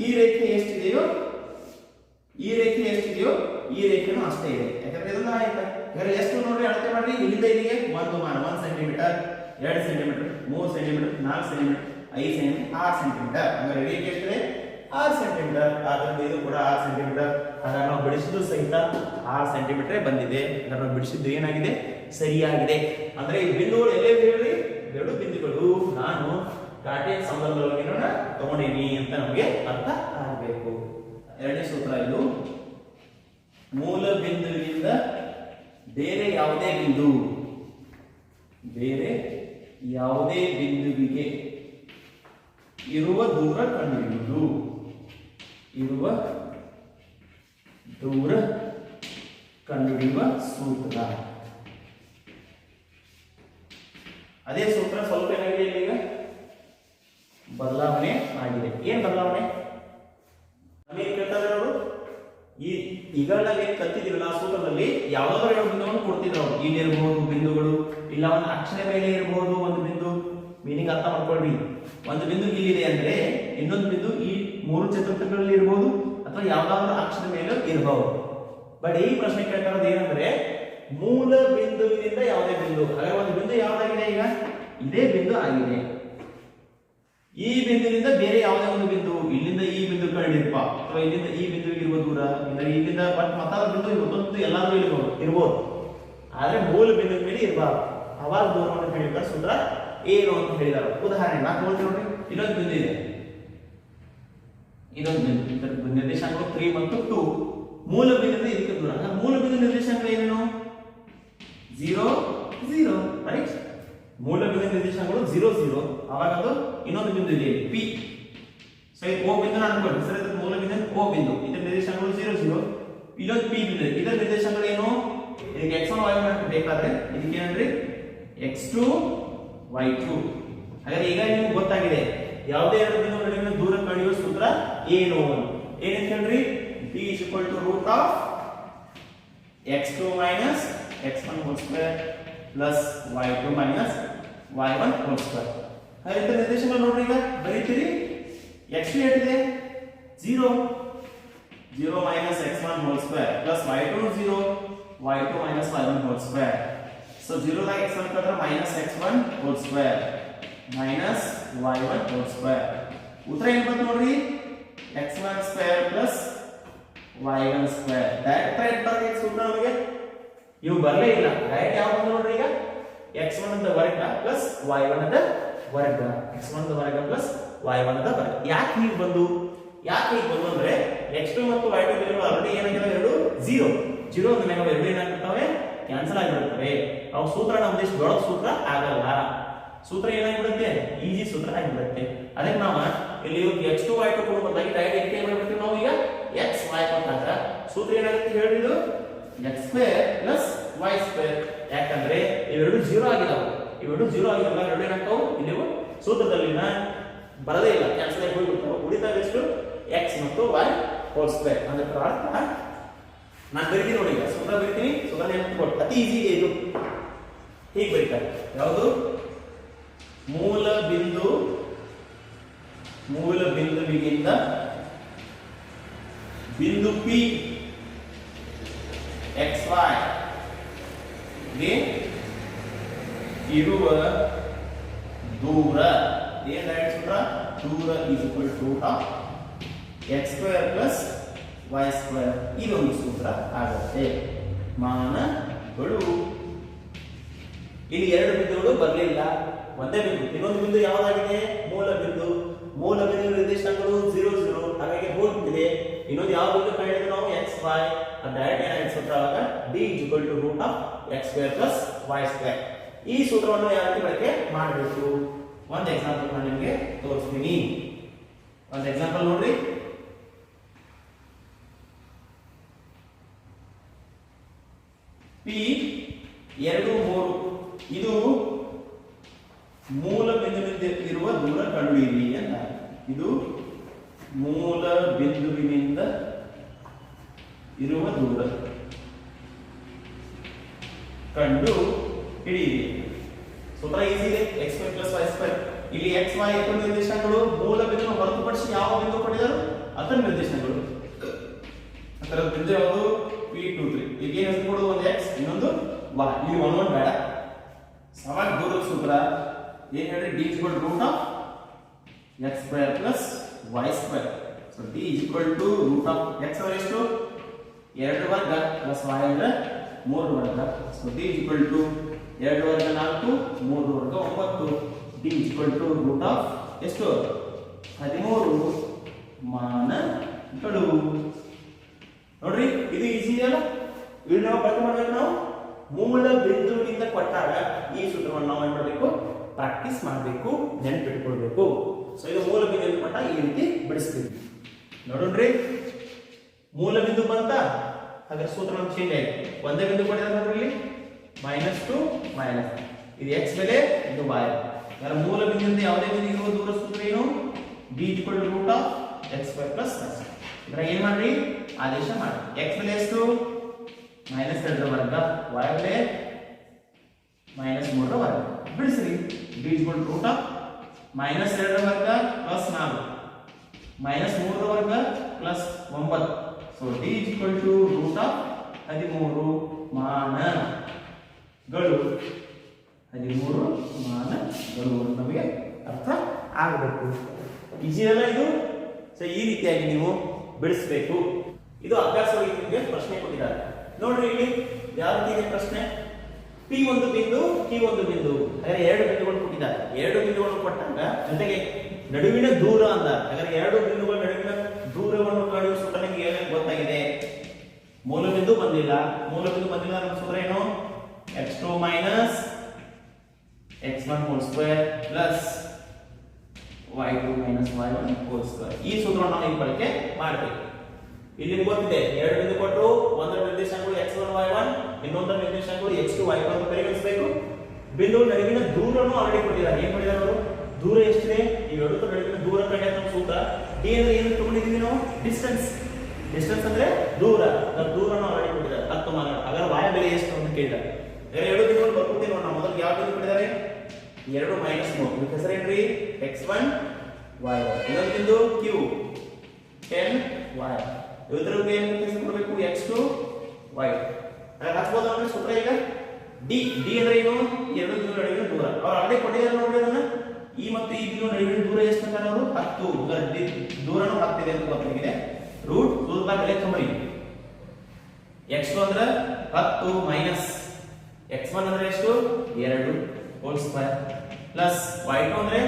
ಈ ರೇಖೆ ಎಷ್ಟಿದೆಯೋ ಈ ರೇಖೆನೂ ಅಷ್ಟೇ ಇದೆ. ಯಾಕಂದ್ರೆ ಇದನ್ನ ಆಯ್ತಾ ಯಾಕಂದ್ರೆ ಎಷ್ಟು ನೋಡ್ರಿ ಅಳತೆ ಮಾಡ್ರಿ. ಇಲ್ಲಿಂದ ಇಲ್ಲಿಗೆ 1 centimetre, 2 centimetre, 3 centimetre, 4 centimetre, 5 centimetre, 6 centimetre. ಹಾಗಾದ್ರೆ ರೇಖೆ ಎಷ್ಟಿದೆ? 6 ಸೆಂಟಿಮೀಟರ್. ಆದ್ದರಿಂದ ಇದು ಕೂಡ 6 ಸೆಂಟಿಮೀಟರ್. ಹಾಗಾದ್ರೆ ನಾವು ಬಿಡಿಸಿದ್ದು ಸಹಿತ 6 ಸೆಂಟಿಮೀಟರ್ ಬಂದಿದೆ. ಹಾಗಾದ್ರೆ ನಾವು ಬಿಡಿಸಿದ್ದು ಏನಾಗಿದೆ? ಸರಿಯಾಗಿದೆ. ಅಂದ್ರೆ ಈ ಬಿಂದುಗಳು ಎಲ್ಲೇ ಹೇಳ್ರಿ, 2 ಬಿಂದುಗಳು ನಾನು ಕಾರ್ಟೇಜ್ ಸಂಬಂಧವಾಗಿ ತಗೊಂಡಿನಿ ಅಂತ ನಮಗೆ ಅರ್ಥ ಆಗಬೇಕು. ಎರಡನೇ ಸೂತ್ರ ಇದು, ಮೂಲ ಬಿಂದುವಿನಿಂದ ಬೇರೆ ಯಾವುದೇ ಬಿಂದುವಿಗೆ ಇರುವ ದೂರ ಕಂಡುಹಿಡಿಯುವ ಸೂತ್ರ. ಅದೇ ಸೂತ್ರ ಸ್ವಲ್ಪ ಏನಾಗಿದೆ, ಈಗ ಬದಲಾವಣೆ ಆಗಿದೆ. ಏನ್ ಬದಲಾವಣೆ? ನಮಗೆ ಕೇಳ್ತಾರೆ ಅವರು, ಈಗಾಗಲೇ ಏನ್ ಕಲ್ತಿದ್ದೀವಲ್ಲ ಆ ಸೂತ್ರದಲ್ಲಿ ಯಾವ್ದಾದ್ರು 2 ಬಿಂದುವನ್ನು ಕೊಡ್ತಿದ್ರು ಅವರು. ಇಲ್ಲಿರಬಹುದು ಬಿಂದುಗಳು, ಇಲ್ಲ ಒಂದು ಅಕ್ಷರ ಮೇಲೆ ಇರಬಹುದು ಒಂದು ಬಿಂದು. ಮೀನಿಂಗ್ ಅರ್ಥ ಮಾಡ್ಕೊಳ್ರಿ. ಒಂದು ಬಿಂದು ಇಲ್ಲಿದೆ ಅಂದ್ರೆ ಇನ್ನೊಂದು ಬಿಂದು ಈ 3 ಚತುರ್ಥಗಳಲ್ಲಿ ಇರಬಹುದು ಅಥವಾ ಯಾವ್ದಾದ್ರು ಅಕ್ಷರ ಮೇಲೆ ಇರಬಹುದು. ಬಟ್ ಈ ಪ್ರಶ್ನೆ ಕೇಳ್ತಾ ಇರೋದು ಏನಂದ್ರೆ ಮೂಲ ಬಿಂದುವಿನಿಂದ ಯಾವುದೇ ಬಿಂದು. ಹಾಗಾದ್ರೆ ಒಂದು ಬಿಂದು ಯಾವ್ದಾಗಿದೆ? ಈಗ ಇದೇ ಬಿಂದು ಆಗಿದೆ. ಈ ಬಿಂದುವಿನಿಂದ ಬೇರೆ ಯಾವುದೇ ಒಂದು ಬಿಂದು, ಇಲ್ಲಿಂದ ಈ ಬಿಂದು ಕಂಡಿರಪ್ಪ ಅಥವಾ ಇಲ್ಲಿಂದ ಈ ಬಿಂದುವಿಗೆ ಇರುವ ದೂರ, ಇಲ್ಲ ಇಲ್ಲಿಂದ ಬಟ್ ಮತ್ತಾದ ಬಿಂದು ಮತ್ತೊಂದು ಎಲ್ಲಾದ್ರೂ ಇರ್ಬೋದು. ಆದ್ರೆ ಮೂಲ ಬಿಂದುವಿನ ಮೇಲೆ ಇರಬಾರ್ದು. ಅವಾಗ ದೂರವನ್ನು ಹೇಳಿದ ಸೂತ್ರ ಏನು ಅಂತ ಹೇಳಿದಾರೆ. ಉದಾಹರಣೆ ನಾನು ತಗೊಳ್ತೀನಿ ನೋಡ್ರಿ. ಇನ್ನೊಂದು ಬಿಂದು ಇದೆ, ಇದೊಂದು ಬಿಂದು, ನಿರ್ದೇಶಾಂಕಗಳು 3 ಮತ್ತು 2. ಮೂಲ ಬಿಂದುವಿನಿಂದ ಇದಕ್ಕೆ ದೂರ. ಮೂಲ ಬಿಂದು ನಿರ್ದೇಶಾಂಕ ಏನೇನು? 0 0, ರೈಟ್? ಮೂಲ ಬಿಂದು ನಿರ್ದೇಶಾಂಕಗಳು 0 0. ಅವಾಗ ಅದು ಇನ್ನೊಂದು ಬಿಂದು ಇದೆ P. ಸೊ ಇದು O ಬಿಂದು ಅನ್ಕೊಳ್ಳಿ. ಸರಿ, ಇದು ಮೂಲ ಬಿಂದು O ಬಿಂದು. ಇದರ ನಿರ್ದೇಶಾಂಕಗಳು 0 0. ಇಲ್ಲೊಂದು P ಬಿಂದು. ಇದರ ನಿರ್ದೇಶಾಂಕಗಳು ಏನು? ಇದಕ್ಕೆ x1 y1 ಬೇಕಾದ್ರೆ ಇದಕ್ಕೆ ಏನಂದ್ರೆ x2 y2. ಹಾಗಾದ್ರೆ ಈಗ ನಿಮಗೆ ಗೊತ್ತಾಗಿದೆ ಯಾವುದೇ 2 ಬಿಂದುಗಳ ನಡುವಿನ ದೂರ ಕಂಡುಹಿಡಿಯುವ ಸೂತ್ರ ಏನು. ಏನಂತ ಹೇಳ್ರಿ? b √ x2 - x1² plus y2 - y1². ಹಾಗಾದ್ರೆ ನಿರ್ದೇಶಾಂಕ ನೋಡ್ರಿ, ಈಗ ಬರೀತೀರಿ. x2 ಏಟಿದೆ? 0 0 - x1² plus y2 0 y2 - y1². So 0 ದಾಗ x1 ಕಳೆದ್ರೆ -x1² -y1². ಉತ್ತರ ಏನು ಬಂತು ನೋಡ್ರಿ? x1² plus y1². ಡೈರೆಕ್ಟ್ ಬರಬೇಕು ಸೂತ್ರ ನಮಗೆ. ಇವು ಬರಲೇ ಇಲ್ಲ. ಡೈರೆಕ್ಟ್ ಯಾವ ಬಂತು ನೋಡ್ರಿ? ಈಗ x1 ದ ವರ್ಗ plus y1 ದ ವರ್ಗ. x1 ದ ವರ್ಗ plus y1 ದ ವರ್ಗ. ಯಾಕೆ ಹೀಗೆ ಬಂದು ಅಂದ್ರೆ x2 ಮತ್ತು y2 ಬೆಲೆಗಳು ಆಲ್ರೆಡಿ ಏನಾಗಿದೆ? 2 0 0 ಅಂದ ಮೇಲೆ 2 ಏನಾಗ್ತವೆ? ಕ್ಯಾನ್ಸಲ್ ಆಗಿಬಿಡುತ್ತವೆ. ಅವು ಸೂತ್ರ ನಮ್ಮ ದೊಡ್ಡ ಸೂತ್ರ ಆಗಲ್ಲ. ಸೂತ್ರ ಏನಾಗಿಬಿಡುತ್ತೆ? ಈಜಿ ಸೂತ್ರ ಆಗಿಬಿಡುತ್ತೆ. ಅದಕ್ಕೆ ನಾವು ಇಲ್ಲಿ x2 y2 ಕೊಡೋ ಬದಲಾಗಿ ಡೈರೆಕ್ಟ್ ಏನು ಮಾಡ್ಬಿಡ್ತೀವಿ ನಾವು? ಈಗ x y ಕೊಟ್ಟಾಗ ಸೂತ್ರ ಏನಾಗುತ್ತೆ ಹೇಳ್ರಿ? ಇದು x² + y². ಯಾಕಂದ್ರೆ ಇವೆರಡು 0 ಆಗಿದಾವೆ. ಇವೆರಡು 0 ಆಗಿರಲ್ಲ, 2 ಏನಾಗ್ತಾವು? ಇಲ್ಲಿ ಸೂತ್ರದಲ್ಲಿನ ಬರದೇ ಇಲ್ಲ, ಕ್ಯಾನ್ಸಲ್ ಆಗಿ ಹೋಗ್ಬಿಡ್ತಾವೆ. ಉಳಿತಾಗ ಎಷ್ಟು? x ಮತ್ತು y² ಅಂದ್ರೆ ಅರ್ಥ ನಾನು ಬರೀತೀನಿ ನೋಡಿ. ಈಗ ಸೂತ್ರ ಬರೀತೀನಿ. ಸೂತ್ರ ನೆನಪಿಟ್ಕೊಳ್ಳಿ, ಅತಿ ಈಸಿ ಇದೆ ಇದು. ಹೀಗೆ ಬರೀತಾರೆ. ಯಾವುದು? ಮೂಲ ಬಿಂದುವಿನಿಂದ ಬಿಂದು P xy ಗೆ ಇರುವ ದೂರ ಏನು? ಡೈರೆಕ್ಟ್ ಸೂತ್ರ ದೂರ = x² + y². ಇದೊಂದು ಸೂತ್ರ ಆಗುತ್ತೆ. ಮಾನಗಳು ಇಲ್ಲಿ 2 ಬಿಂದುಗಳು ಬರಲಿಲ್ಲ, ಒಂದೇ ಬಿಂದು. ಇನ್ನೊಂದು ಬಿಂದು ಯಾವ್ದಾಗಿದೆ? ಮೂಲ ಬಿಂದು ನಿರ್ದೇಶಾಂಕಗಳು 0 0. ಹಾಗಾಗಿ ಹೋಗ್ಬಿಟ್ಟಿದೆ. ಇನ್ನೊಂದು ಯಾವ ಬಿಂದು ಕಂಡಿದ್ದು ನಾವು? x y. ಡೈರೆಕ್ಟ್ ಏನಾಗಿದೆ ಸೂತ್ರ? ಆಗ d = x² + y². ಈ ಸೂತ್ರವನ್ನು ಯಾವ ರೀತಿ ಬಳಕೆ ಮಾಡಬೇಕು? ಒಂದು ಎಕ್ಸಾಂಪಲ್ ನಾನು ನಿಮಗೆ ತೋರಿಸ್ತೀನಿ. ಒಂದು ಎಕ್ಸಾಂಪಲ್ ನೋಡ್ರಿ. P 2 3 ಇದು ಮೂಲ ಬಿಂದುವಿನಿಂದ ಇರುವ ದೂರ ಕಂಡುಹಿಡಿಯಿರಿ ಅಂತ. ಇದು ಮೂಲ ಬಿಂದುವಿನಿಂದ ಇರುವ ದೂರ ಕಂಡು ಹಿಡಿ ಸೂತ್ರ ಈಸಿ ಇದೆ x square plus y square ಇಲ್ಲಿ x y ಎರಡು ನಿರ್ದೇಶಾಂಕಗಳು ಮೂಲ ಬಿಂದುವನ್ನು ಹೊರತುಪಡಿಸಿ ಯಾವ ಬಿಂದು ಕೊಟ್ಟಿದ್ದಾರೆ ಅದರ ನಿರ್ದೇಶಾಂಕಗಳು ಅದರ ಬಿಂದು ಯಾವುದು p23 ಈಗ ಏನು ಕೊಡೋದು ಒಂದು x ಇನ್ನೊಂದು y ಇಲ್ಲಿ 1 1 ಬೇಡ ಸಮಾನ ದೂರದ ಸೂತ್ರ ಏನು ಹೇಳಿ d √ of x square plus y square so d √ of x over ಎಷ್ಟು 2 ವರ್ಗ ಪ್ಲಸ್ y ಅಂದ್ರೆ 3 ವರ್ಗ ಸೊ d 2 ವರ್ಗ 4 3 ವರ್ಗ 9 d √ ಆಫ್ ಎಷ್ಟು 13 ಮಾನಗಳು ನೋಡ್ರಿ ಇದು ಈಸಿ ಅಲ್ಲ ಇದು ನಾವು ಬಳಕೆ ಮಾಡಬೇಕು ನಾವು ಮೂಲ ಬಿಂದುವಿನಿಂದ ಕೊಟ್ಟಾಗ ಈ ಸೂತ್ರವನ್ನು ನಾವು ಏನು ಮಾಡಬೇಕು ಪ್ರಾಕ್ಟೀಸ್ ಮಾಡಬೇಕು ನೆನಪಿಟ್ಕೊಳ್ಬೇಕು ಸೊ ಇದು ಮೂಲ ಬಿಂದುವಿನಿಂದ ಕೊಟ್ಟಾಗ ಈ ರೀತಿ ಬಿಡಿಸ್ತೀವಿ ನೋಡ್ರಿ ಮೂಲ ಬಿಂದು ಬಂತ ಹಾಗಾದ್ರೆ ಸೂತ್ರ ಚೇಂಜ್ ಆಯ್ತು ಒಂದೇ ಬಿಂದು ಕೊಟ್ಟಿದ್ದಾರೆ ನೋಡ್ರಿ ಇಲ್ಲಿ -2 ಮೈನಸ್ ಇದು x ಬೆಲೆ ಇದು y ಯಾರ ಮೂಲ ಬಿಂದುವಿನಿಂದ ಯಾವುದೇ ಬಿಂದುವಿಗೆ ಇರುವ ದೂರ ಸೂತ್ರ ಏನು d √ of x square plus y ಇದರ ಏನು ಮಾಡ್ರಿ ಆದೇಶ ಮಾಡಿ x ಬೆಲೆ ಎಷ್ಟು -2 ವರ್ಗ y ಬೆಲೆ -3 ವರ್ಗ ಬಿಡಿಸ್ರಿ d √ ಆಫ್ -2 ವರ್ಗ ಪ್ಲಸ್ 4 -3 ವರ್ಗ ಪ್ಲಸ್ 9 ಸೊ d √ ಆಫ್ 13 ಮಾನಗಳು 13 ಮಾನಗಳು ನಮಗೆ ಅರ್ಥ ಆಗಬೇಕು ಈಜಿ ಅಲ್ಲ ಇದು ಸೊ ಈ ರೀತಿಯಾಗಿ ನೀವು ಬಿಡಿಸಬೇಕು ಇದು ಅಭ್ಯಾಸವಾಗಿ ನಿಮಗೆ ಪ್ರಶ್ನೆ ಕೊಟ್ಟಿದ್ದಾರೆ ನೋಡ್ರಿ ಇಲ್ಲಿ ಯಾವ ರೀತಿ ಇದೆ ಪ್ರಶ್ನೆ p ಒಂದು ಬಿಂದು q ಒಂದು ಬಿಂದು ಹಾಗಾದ್ರೆ ಎರಡು ಬಿಂದುಗಳು ಕೊಟ್ಟಿದ್ದಾರೆ ಎರಡು ಬಿಂದುಗಳನ್ನು ಕೊಟ್ಟಾಗ ಜೊತೆಗೆ ನಡುವಿನ ದೂರ ಅಂದ ಹಾಗಾದ್ರೆ ಎರಡು ಬಿಂದುಗಳ ನಡುವಿನ ದೂರವನ್ನು ಕಂಡು ಸೂತ್ರ ನಿಮಗೆ ಏನಾಗಿ ಗೊತ್ತಾಗಿದೆ ಮೂಲ ಬಿಂದು ಬಂದಿಲ್ಲ ನಮ್ಮ ಸೂತ್ರ ಏನು x2 minus x1 whole square plus y2 minus y1 whole square ಈ ಸೂತ್ರವನ್ನು ನಾವು ಬಳಕೆ ಮಾಡಬೇಕು ಇಲ್ಲಿ ಗೊತ್ತಿದೆ ಎರಡು ಬಿಂದು ಕೊಟ್ಟರು ಒಂದರ ನಿರ್ದೇಶಾಂಕಗಳು x1 y1 ಇನ್ನೊಂದರ ನಿರ್ದೇಶಾಂಕಗಳು x2 y2 ಅಂತ ಪರಿಗಣಿಸಬೇಕು ಬಿಂದು ನಡುವಿನ ದೂರವನ್ನು ಆಲ್ರೆಡಿ ಕೊಟ್ಟಿದ್ದಾರೆ ಏನು ಮಾಡಿದ್ದಾರೆ ಅವರು ದೂರ ಎಷ್ಟಿದೆ ಈ ಎರಡು ನಡುವಿನ ದೂರ ಕಂಡ ನಮ್ಮ ಸೂತ್ರ d ಅಂದ್ರೆ ಏನು ತಗೊಂಡಿದ್ದೀವಿ ನಾವು ಡಿಸ್ಟೆನ್ಸ್ ಅಂದ್ರೆ ದೂರ ದೂರವನ್ನು ಆಲ್ರೆಡಿ ಕೊಟ್ಟಿದ್ದಾರೆ 10 ಮಾನ ಹಾಗಾದ್ರೆ y ಬೆಲೆ ಎಷ್ಟು ಅಂತ ಕೇಳಿದ್ದಾರೆ ಎರಡು ಬಿಂದುಗಳು ಬರ್ಕೊತೀವಿ ನಾವು ಮೊದಲು ಯಾವ ಬಿಂದು ಕೊಟ್ಟಿದ್ದಾರೆ 2 - 3 ಇದಕ್ಕೆ ಹೆಸರು ಏನ್ರಿ x1 y1 ಇನ್ನೊಂದು ಬಿಂದು q 10y ಇವತ್ತರಿಗೆ ಏನು ಹೆಸರು ಕೊಡಬೇಕು x2 y ಹಾಗಾದ್ರೆ ಹಾಕಬಹುದು ಅಂದ್ರೆ ಸೂತ್ರ ಈಗ d ಅಂದ್ರೆ ಏನು ಎರಡು ಬಿಂದುಗಳ ನಡುವಿನ ದೂರ ಅವರು ಆಲ್ರೆಡಿ ಕೊಟ್ಟಿದ್ದಾರೆ ನೋಡಿ ಅದನ್ನ ಈ ಮತ್ತು ಈ ಬಿಂದು ನಡುವಿನ ದೂರ ಎಷ್ಟು ಅಂತಾರೆ ಅವರು 10 ದೂರನು 10 ಇದೆ ಅಂತ ಗೊತ್ತಾಗಿದೆ ರೂಟ್ ರೂಟ್ ಬೈ ಬೆಲೆ ಕಂಬರಿ x2 ಅಂದ್ರೆ 10 ಮೈನಸ್ x1 ಅಂದ್ರೆ ಎಷ್ಟು 2 ಹೋಲ್ ಸ್ಕ್ವೇರ್ ಪ್ಲಸ್ y2 ಅಂದ್ರೆ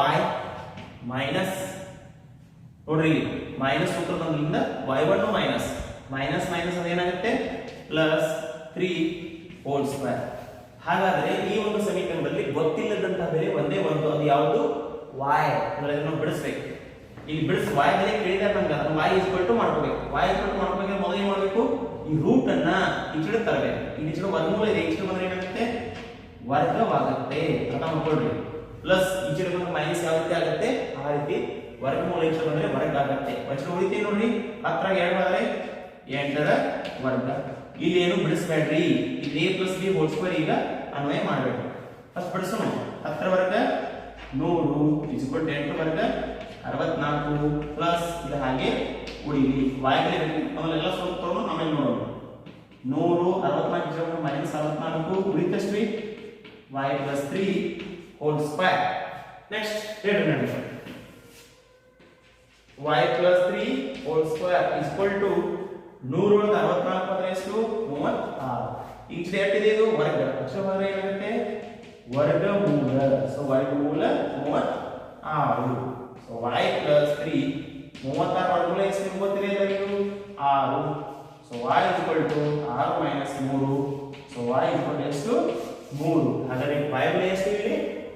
y ಮೈನಸ್ ನೋಡ್ರಿ ಮೈನಸ್ ಸೂತ್ರದಿಂದ y1 ಮೈನಸ್ ಅಂದ್ರೆ ಏನಾಗುತ್ತೆ ಪ್ಲಸ್ 3 ಹೋಲ್ ಸ್ಕ್ವೇರ್ ಹಾಗಾದ್ರೆ ಈ ಒಂದು ಸಮೀಕರಣದಲ್ಲಿ ಗೊತ್ತಿಲ್ಲದಂತಹ ಬೆಲೆ ಒಂದೇ ಒಂದು ಅದು ಯಾವುದು y ಅಂದ್ರೆ ಇದನ್ನು ಬಿಡಿಸಬೇಕು ಇಲ್ಲಿ ಬಿಡಿಸಿ y ಬೆಲೆ ಕೇಳಿದಾಗ ನಮಗೆ ಅದನ್ನು y = ಮಾಡ್ಕೋಬೇಕು ಮೊದಲು ಏನು ಮಾಡಬೇಕು ಈ ರೂಟ್ ಅನ್ನ ಈ ಕಡೆ ತರಬೇಕು ಈ ಕಡೆ ವರ್ಗಮೂಲ ಇದೆ ಈ ಕಡೆ ಬಂದ್ರೆ ಏನಾಗುತ್ತೆ ವರ್ಗವಾಗುತ್ತೆ ಅರ್ಥ ಮಾಡ್ಕೊಳ್ಳಿ ಪ್ಲಸ್ ಈ ಕಡೆ ಬಂದ್ರೆ ಮೈನಸ್ ಯಾವ ರೀತಿ ಆಗುತ್ತೆ ಆ ರೀತಿ ವರ್ಗಮೂಲ ಈ ಕಡೆ ಬಂದ್ರೆ ವರ್ಗ ಆಗುತ್ತೆ ವಚನ ಉಳಿತಿ ನೋಡ್ರಿ 10 2 ಆದ್ರೆ 8ರ ವರ್ಗ ಇಲ್ಲಿ ಏನು ಬಿಡಿಸಬೇಡ್ರಿ ಇಲ್ಲಿ a + b ಹೋಲ್ ಸ್ಕ್ವೇರ್ ಈಗ ಅನ್ವಯ ಮಾಡಬೇಕು ಫಸ್ಟ್ ಬಿಡಿಸೋಣ 10ರ ವರ್ಗ 100 = 8ರ ವರ್ಗ 64 ಪ್ಲಸ್ ಇದು ಹಾಗೆ ಉಳಿಲಿ y ಬೆಲೆ ಆಮೇಲೆ ಎಲ್ಲ ಸ್ವಲ್ಪ ತಗೊಂಡು ಆಮೇಲೆ ನೋಡೋಣ 100 64 ಉಳಿತಷ್ಟು y + 3 ಹೋಲ್ ಸ್ಕ್ವೇರ್ ನೆಕ್ಸ್ಟ್ ಹೇಳಿ ನೋಡಿ y + 3 ಹೋಲ್ ಸ್ಕ್ವೇರ್ = 100 ಒಳಗೆ 64 ಅಂದ್ರೆ ಎಷ್ಟು 36 ಈ ಕಡೆ ಎಷ್ಟಿದೆ ಇದು ವರ್ಗ ಅಕ್ಷರಭಾಗ ಏನಾಗುತ್ತೆ ವರ್ಗಮೂಲ ಸೊ ವರ್ಗಮೂಲ 36 ಸೊ y + 3 36 ವರ್ಗಮೂಲ ಎಷ್ಟು ಗೊತ್ತಿದೆ ಎಲ್ಲರಿಗೂ 6 ಸೊ y = 6 - 3 ಸೊ y = ಎಷ್ಟು 3 ಹಾಗಾದ್ರೆ y ಬೆಲೆ ಎಷ್ಟು ಇಲ್ಲಿ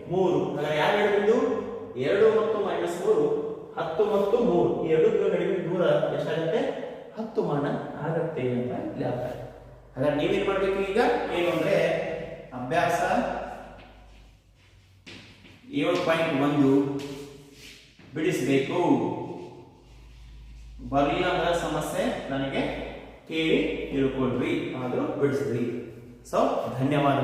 3 ಹಾಗಾದ್ರೆ ಯಾವ ಎರಡು ಬಿಂದು 2 ಮತ್ತು -3 10 ಮತ್ತು 3 ಈ ಎರಡು ಬಿಂದುಗಳ ನಡುವಿನ ದೂರ ಎಷ್ಟಾಗುತ್ತೆ 10 ಮಾನ ಆಗುತ್ತೆ ಅಂತ ಇಲ್ಲಿ ಅರ್ಥ ಹಾಗಾದ್ರೆ ನೀವೇನು ಮಾಡಬೇಕು ಈಗ ಏನು ಅಂದ್ರೆ ಅಭ್ಯಾಸ 7.1 ಬಿಡಿಸಬೇಕು ಬರಲಿಲ್ಲ ಅಂದ್ರೆ ಸಮಸ್ಯೆ ನನಗೆ ಕೇಳಿ ತಿಳ್ಕೊಳ್ರಿ ಆದರೂ ಬಿಡಿಸ್ರಿ ಸೊ ಧನ್ಯವಾದ.